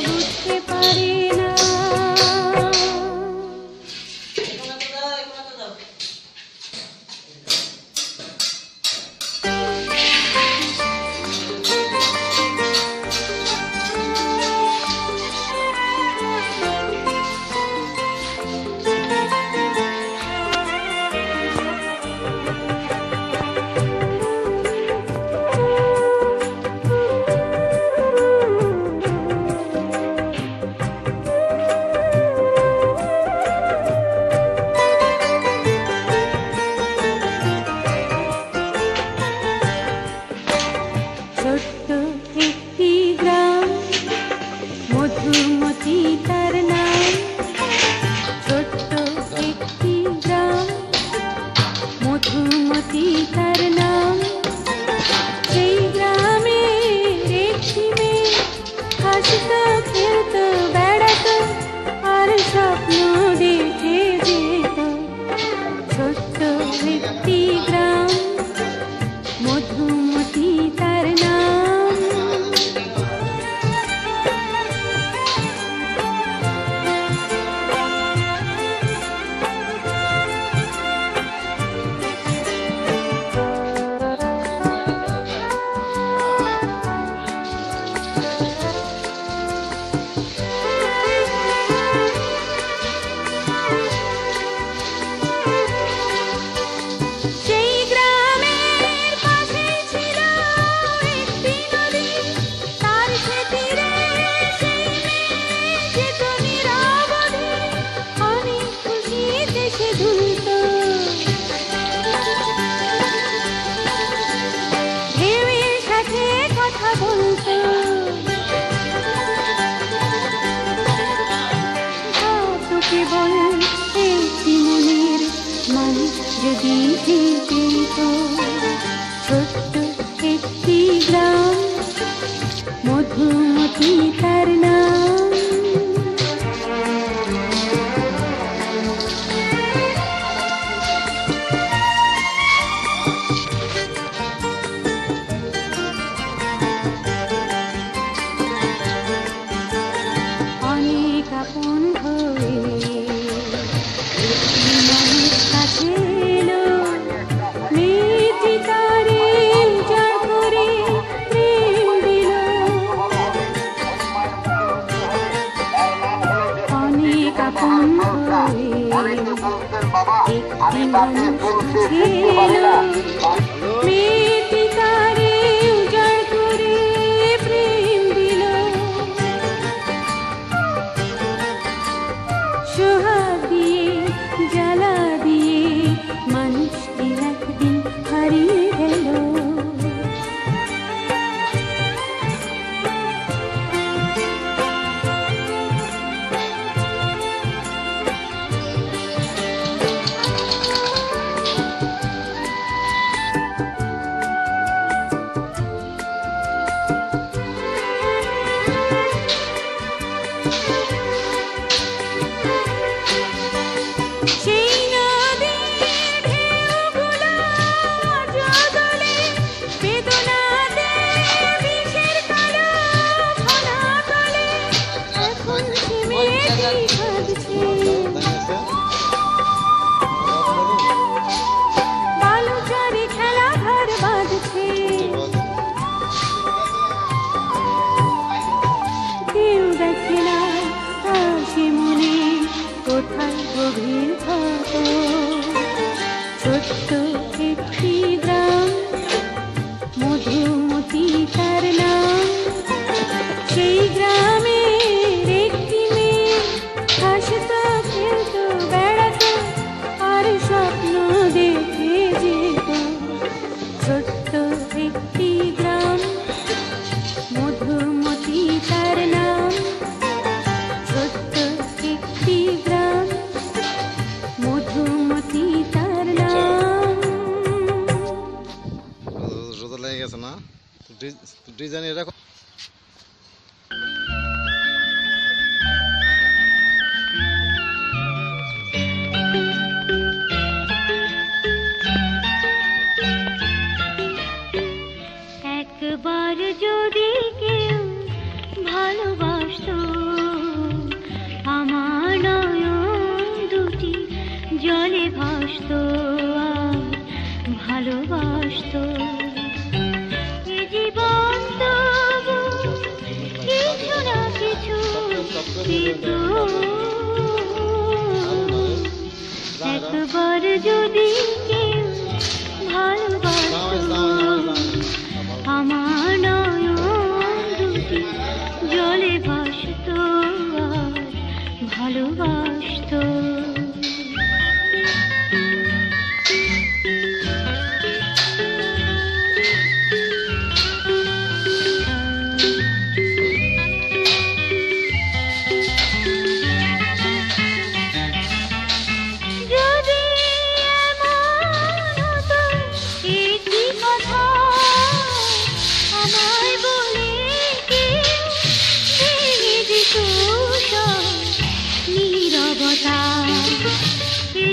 বুঝতে পারে না। ছোট্ট একটি গ্রাম, মধুমতি তার নাম। ছোট্ট একটি গ্রাম, মধুমতি তার নাম। সেই গ্রামে একটি মেয়ে হাসত, খেলত, বেড়াত, আর স্বপ্ন দেখে যেত। ছোট্ট একটি গ্রাম, মধুমতি তার নাম। সেই গ্রামের পাশেই ছিল একটি নদী, তার সে তীরে সেই মেয়ে যেত নিরবধি, অনেক খুশিতে সে দুলত। ঢেউয়ের সাথে কথা বলত, তোকে বল একটি মনের মানুষ যদি পেত। ছোট্ট একটি গ্রাম, মধুমতি তার নাম। অনেক আপন হয়ে একটি মানুষ কাছে এলো, মেয়েটি তারে উজাড় করে প্রেম দিল। অনেক আপন হয়ে একটি মানুষ কাছে এলো, মেয়েটি তারে উজাড় করে প্রেম দিল। সোহাগ দিয়ে, জ্বালা দিয়ে মানুষটি একদিন হারিয়ে গেল। সেই নদীর ঢেউগুলো জগলে বেদনাতে বিষের কালো ফনা তলে, এখন সে মেয়েটি কাঁদছে। বালুচরে খেলা ঘর বাঁধছে, কেউ দেখে না আসে মনে কোথায় গভীর ক্ষত। ছোট্ট একটি গ্রাম, মধুমতি তার নাম। সেই গ্রামে একটি মেয়ে হাসত, খেলত, বেড়াত, আর স্বপ্ন দেখে যেত। ছোট্ট একটি গ্রাম, মধুমতি তার নাম। ছোট্ট একটি গ্রাম, মধুমতি তার নাম। রোদা লেগে গেছে না? ডিজাইন এরকম। একবার যদি কেউ ভালোবাসতো এ জীবন তবু কিছু না কিছু দিত একবার যদি কেউ ভালোবাসতো আমার নয়ন দুটি জলে ভাসতো আর ভালোবাসতো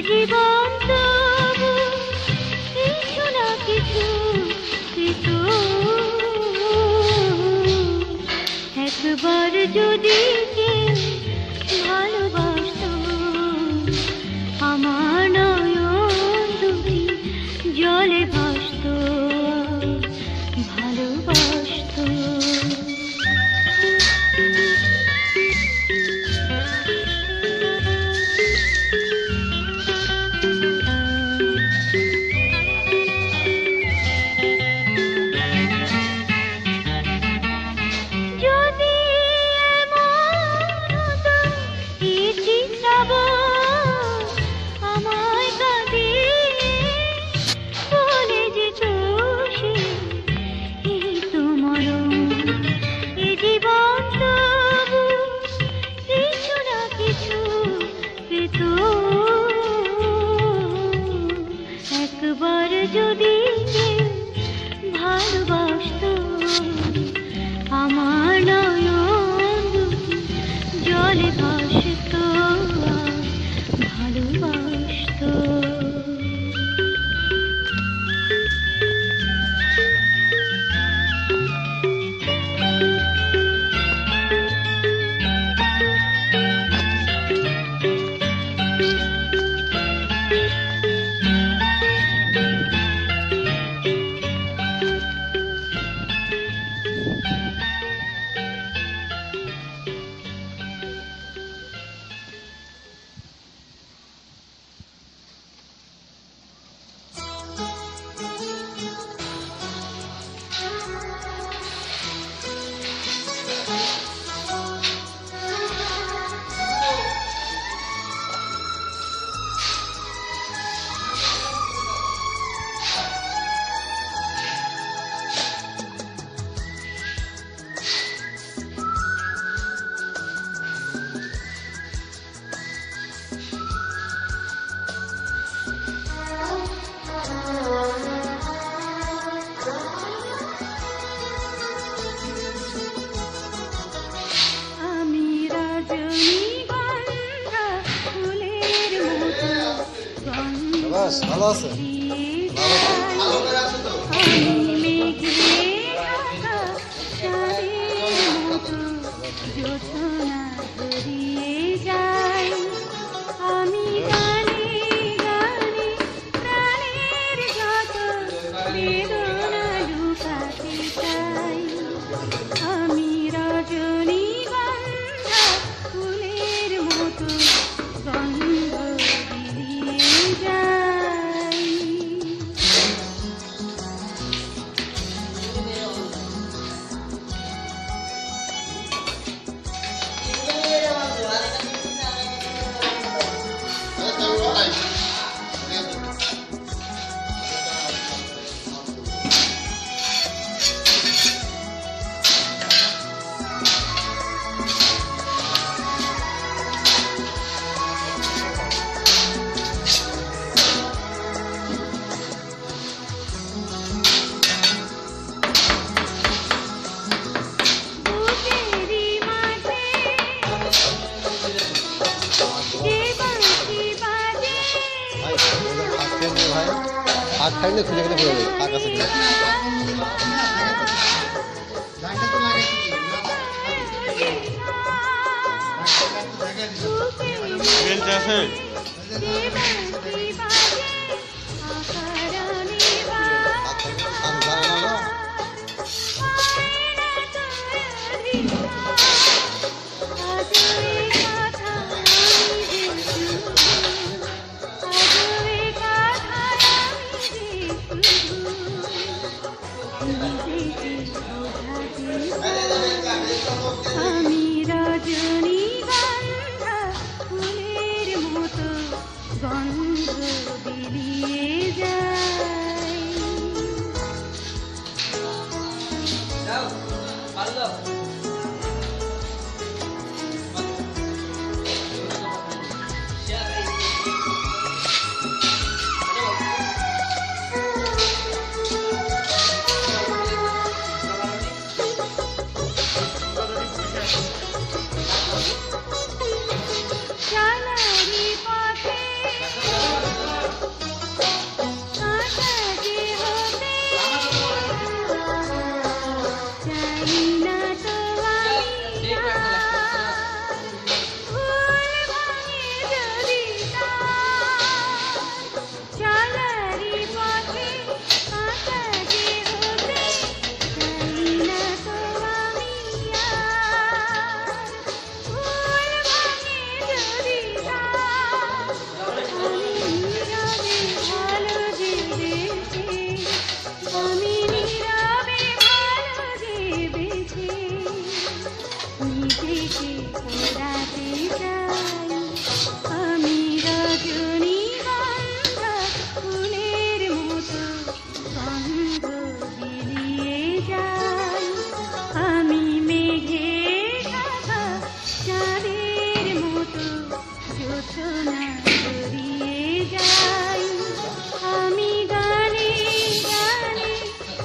জীবন তবু কিছু না কিছু দিত একবার যদি কেউ ভালোবাসতো আমার নয়ন দুটি জলে ভাসতো ভালোবাসতো একবার যদি ভালোবাসতো আমার নয়ন দুটি জলে ভাসতো ভালোবাসতো ভালো আছে হাত খাইলে খুলে গেলে পড়ে যাবে হাত কাছে বেঞ্চ আছে আমি রজনীগন্ধা ফুলের মতো গন্ধ বিলিয়ে যাই। চালারি পথে কাঁটা যে হতে চাই না তো আমি আর। ভুল ভাঙে যদি তার চালারি পথে কাঁটা যে হতে চাই না তো আমি আর। ভুল ভাঙে যদি তার আমি নীরবে ভালো জেবেছি, নিজেকে পোড়াতে চাই। আমি রজনীগন্ধা ফুলের মতো গন্ধ বিলিয়ে যাই। আমি মেঘের ঢাকা চাঁদের মতো জোছনা ছড়িয়ে যাই। আমি গানে গানে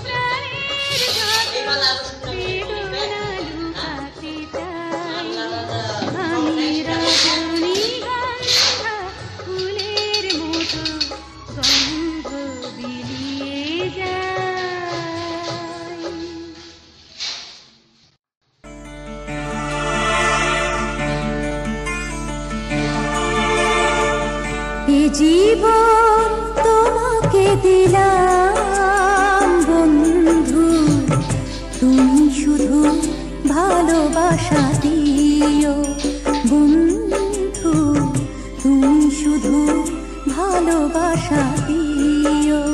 প্রাণের যত বেদনা লুকাতে চাই। আমি রজনীগন্ধা ফুলের মতো গন্ধ বিলিয়ে যাই। এ জীবন তোমাকে দিলাম বন্ধু, তুমি শুধু ভালোবাসা দিও বন্ধু, তুমি শুধু ভালোবাসা দিও।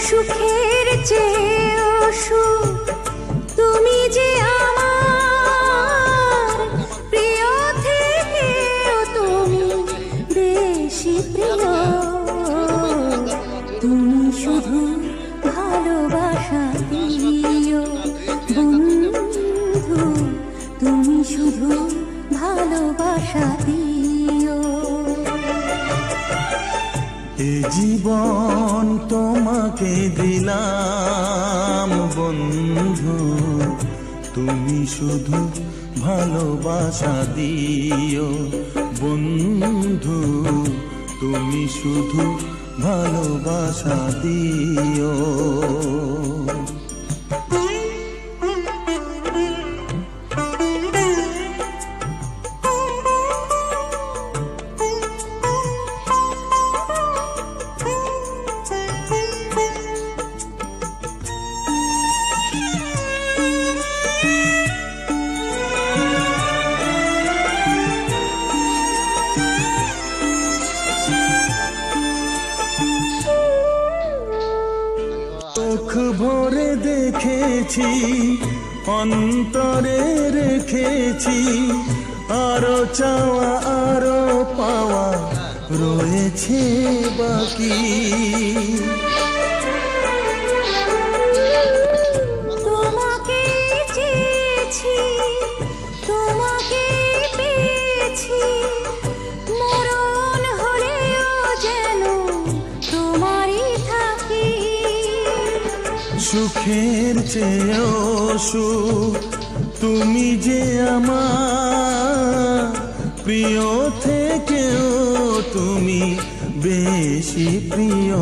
সুখের চেয়েও সুখ তুমি যে আমার প্রিয় থেকেও তুমি বেশি প্রিয়। তুমি শুধু ভালোবাসা দিও বন্ধু, তুমি শুধু ভালোবাসা দিও। এ জীবন তোমাকে দিলাম বন্ধু, তুমি শুধু ভালোবাসা দিও বন্ধু, তুমি শুধু ভালোবাসা দিও। চোখ ভরে দেখেছি, অন্তরে রেখেছি, আরো চাওয়া আরো পাওয়া রয়েছে বাকি। তোমাকে চেয়েছি, তোমাকে পেয়েছি, মরণ হলেও যেন তোমারই থাকি। সুখের চেয়েও সুখ তুমি যে আমার প্রিয় থেকেও তুমি বেশি প্রিয়।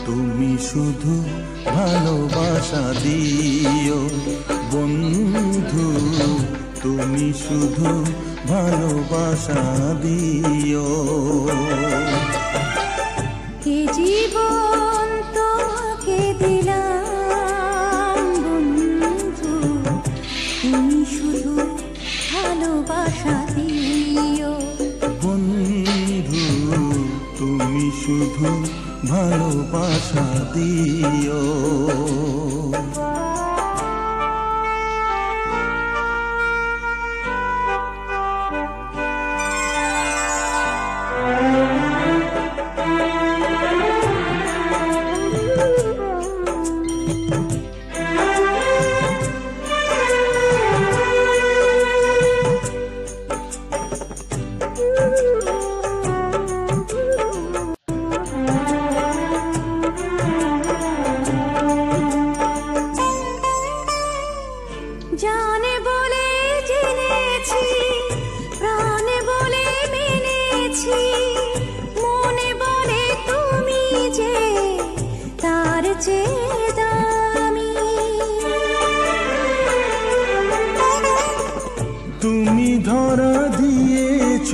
তুমি শুধু ভালোবাসা দিও বন্ধু, তুমি শুধু ভালোবাসা দিও। এ জীবন তোমাকে দিলাম বন্ধু, শুধু ভালোবাসা দিও। জানে বলে জেনেছি, প্রাণে বলে মেনেছি, মনে বলে তুমি যে তার চেয়ে দামি। তুমি ধরা দিয়েছ,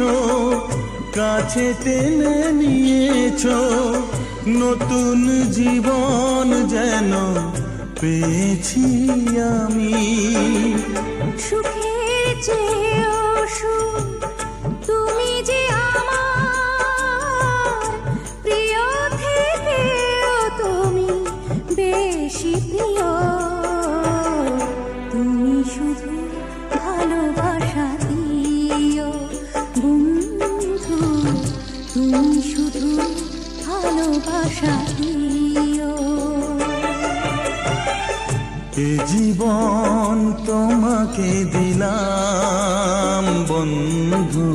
কাছে টেনে নিয়েছ, নতুন জীবন যেন পেয়েছি আমি। সুখের চেয়েও সুখ তুমি যে আমার, প্রিয় থেকেও তুমি বেশি প্রিয়। তুমি শুধু ভালোবাসা দিও বন্ধু, তুমি শুধু ভালোবাসা দিও। এ জীবন তোমাকে দিলাম বন্ধু,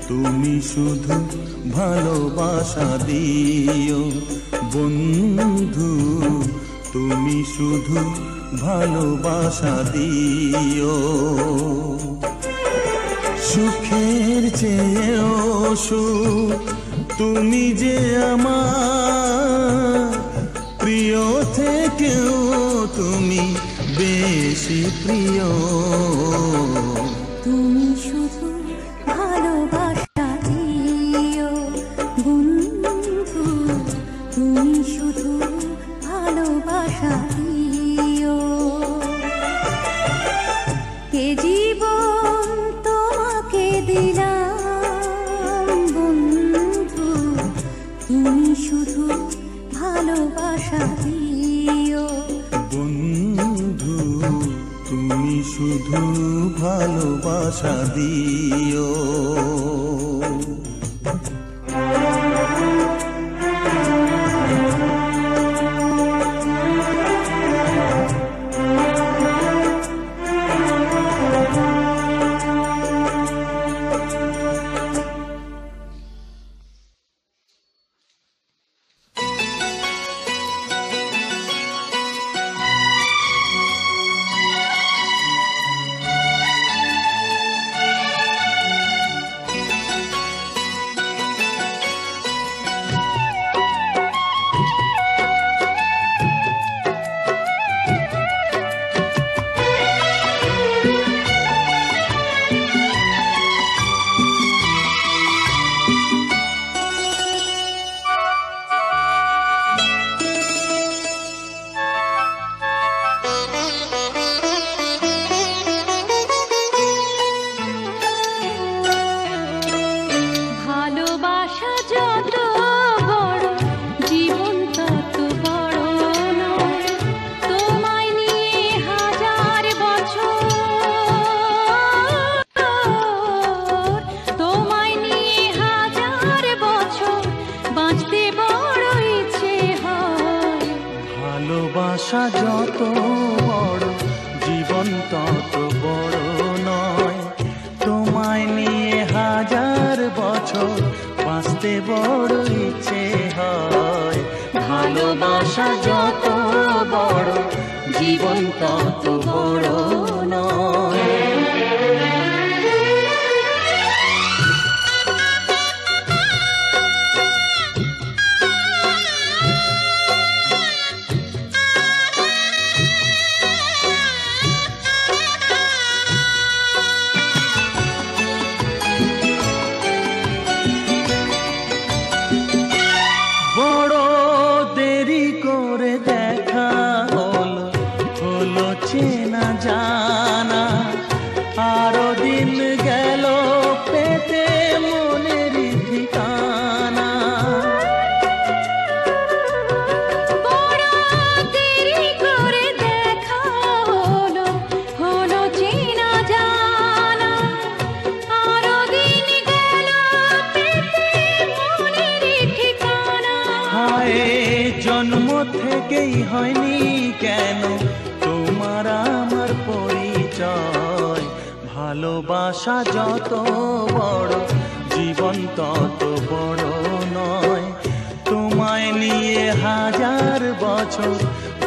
তুমি শুধু ভালোবাসা দিও বন্ধু, তুমি শুধু ভালোবাসা দিও। সুখের চেয়েও সুখ তুমি যে আমার, প্রিয় থেকেও তুমি বেশি প্রিয়। তুমি শুধু ভালোবাসা দিও বন্ধু, তুমি শুধু ভালোবাসা দিও। এ জীবন তোমাকে দিলাম বন্ধু, তুমি শুধু ভালোবাসা দিও বন্ধু, তুমি শুধু ভালোবাসা দিও। ভালোবাসা যত বড় জীবন তত বড় নয়, তোমায় নিয়ে হাজার বছর বাঁচতে বড় ইচ্ছে হয়। ভালোবাসা যত বড় জীবন তত বড় নয়। চেনা জানা আরো দিন গেল পেতে মনের ঠিকানা। থেকেই হয়নি কেন তোমার আমার পরিচয়। ভালোবাসা যত বড় জীবন তত বড় নয়, তোমায় নিয়ে হাজার বছর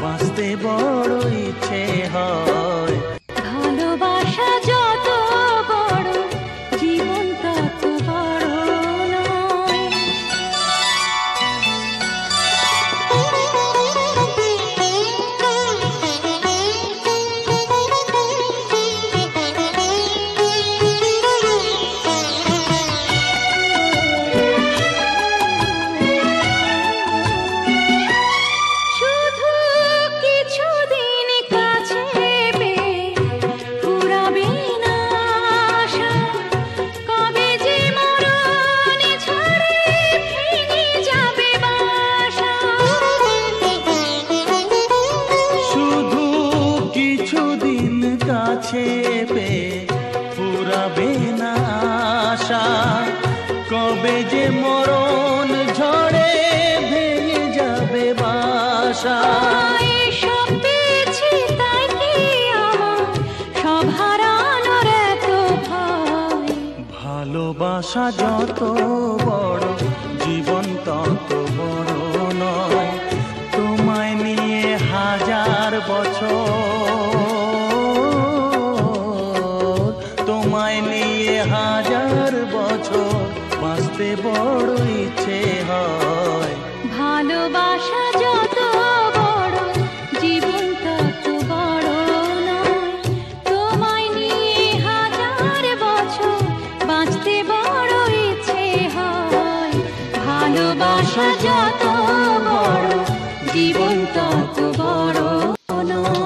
বাঁচতে বড় ইচ্ছে হয়। ভালোবাসা যত বড় জীবন তত বড় নয়। শুধু কিছুদিন কাছে পেয়ে ফুরাবে না আশা, কবে যে মরণ ঝরে ভেঙে যাবে বাসা। শুধু কিছুদিন কাছে পেয়ে ফুরাবে না আশা, কবে যে মরণ ঝড়ে ভেঙে যাবে বাসা। এসব পেয়েছি তাই কি আমার সব হারানোর এত ভয়। ভালোবাসা যত বড় জীবন তত বড় নয়, তোমায় নিয়ে হাজার বছর, তোমায় নিয়ে হাজার বছর বাঁচতে বড় ইচ্ছে হয়। ভালোবাসা যত বড় জীবন তত বড় নয়, তোমায় নিয়ে হাজার বছর বাঁচতে বড় ইচ্ছে হয়। ভালোবাসা যত বড় জীবন তত বড় নয়।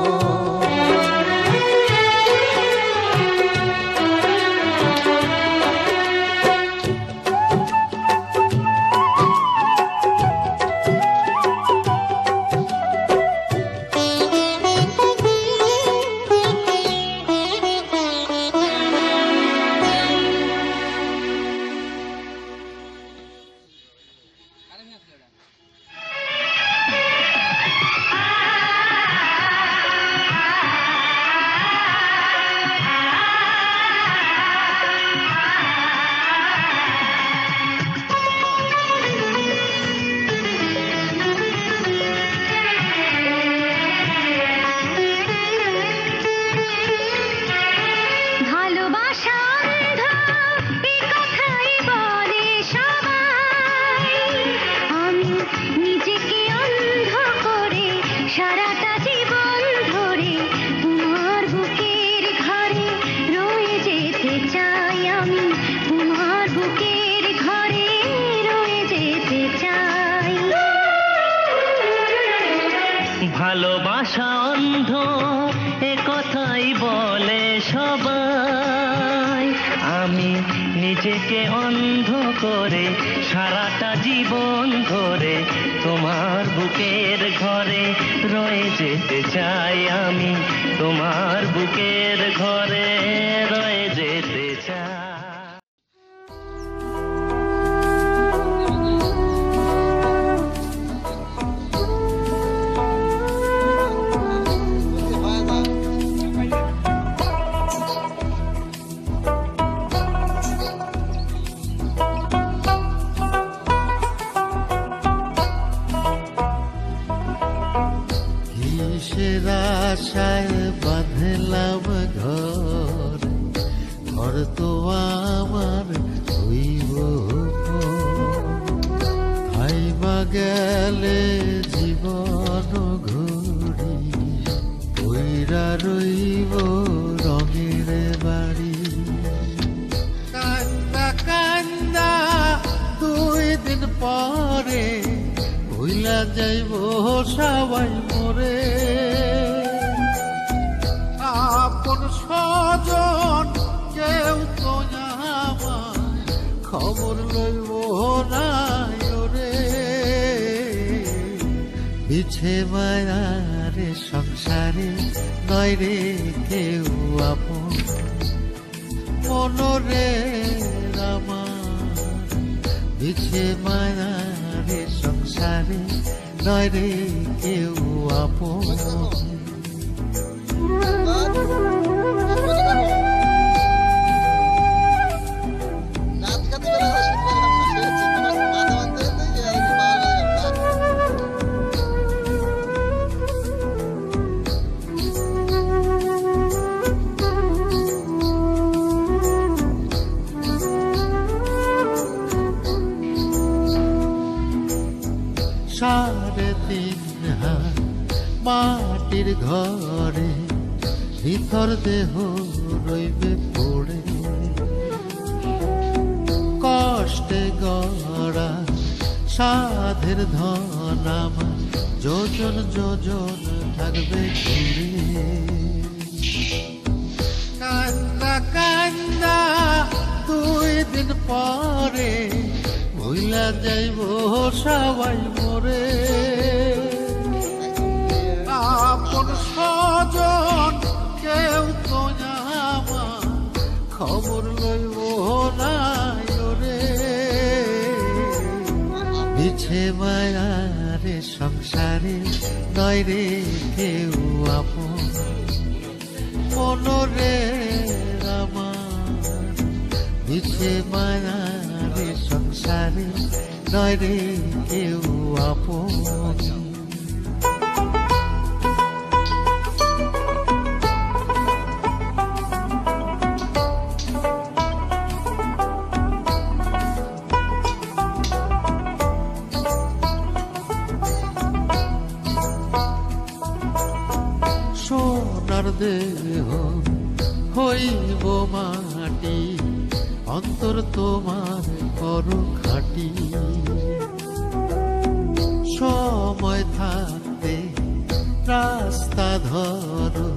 ভালোবাসা অন্ধ এ কথাই বলে সবাই, আমি নিজেকে অন্ধ করে সারাটা জীবন ধরে তোমার বুকের ঘরে রয়ে যেতে চাই। আমি তোমার বুকের ঘরে রয়ে যেতে চাই। ভালোবাসা অন্ধ এ কথাই বলে সবাই, আমি নিজেকে অন্ধ করে সারাটা জীবন ধরে তোমার বুকের ঘরে রয়ে যেতে চাই। আমি তোমার বুকের ঘরে রয়ে যেতে চাই। কিসের আশায় বাঁধলাম ঘর, ঘর তো আমার হইব খাইবা গেলে জীবন ঘুরি, বইরা রইব রঙের বাড়ি। কান্দা কান্দা 2 দিন পরে ভুইলা যাইব সবাই মরে। আপন স্বজন কেউ তো আমার খবর লইব না রে। বিছে মায়ার সংসারে নয় রে কেউ আপন, মনরে আমার বিছে মায়ার সংসারে নয় রে কেউ আপন। সাড়ে তিন হাত মাটির ঘরে ভিতর দেহ রইবে পড়ে, কষ্টে গড়া সাধের ধন আমার যোজন যোজন থাকবে ঘুরে। কান্দা কান্দা 2 দিন পরে ভুইলা যাইব সবাই মরে। আপন স্বজন কেউ তো আমার খবর লইব না রে। মিছে মায়ারে সংসারে নয় রে কেউ আপন। মনরে আমার মিছে মায়ারে সংসারে নয় রে কেউ আপন। সোনার দেহ হইব মাটি, অন্তর তোমার করো খাটি। সময় থাকতে রাস্তা ধরো,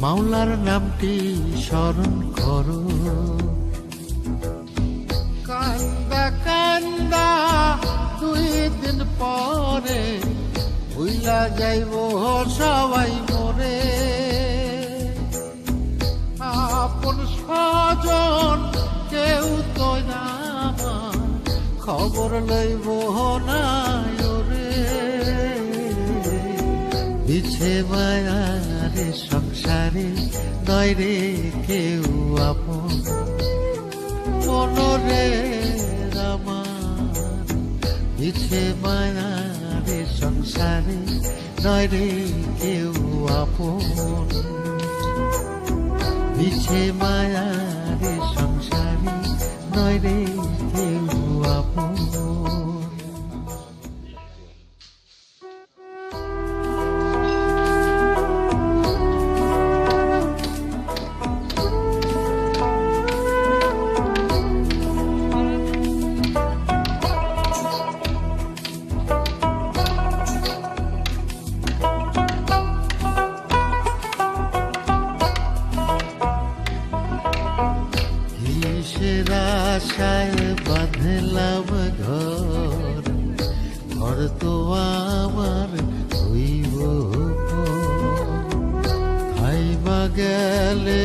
মাওলার নামটি স্মরণ করো। কান্দা কান্দা 2 দিন পরে ভুইলা যাইব সবাই মরে। আপন স্বজন কেউ তো আমার খবর লইব না রে। মিছে মায়ারে সংসারে নয় রে কেউ আপন। মনরে আমার মিছে মায়ারে সংসারে নয় রে কেউ আপন। মিছে মায়ারে সংসারে নয় রে কেউ আপন। আশায় বাঁধলাম ঘর, ঘর তো আমার হইব খাইবা গেলে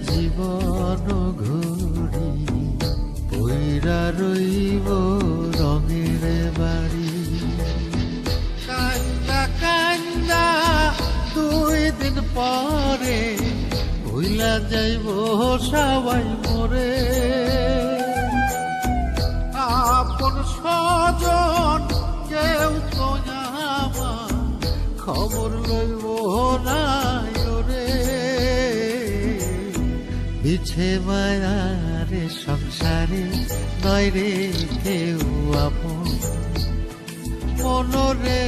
জীবন ঘুরি, পইরা রইব রঙের বাড়ি। কান্দা কান্দা 2 দিন পরে ভুইলা যাইব সবাই মরে। আপন স্বজন কেউ তো আমার খবর লইব না রে। মিছে মায়ারে সংসারে নয় রে কেউ আপন। মনরে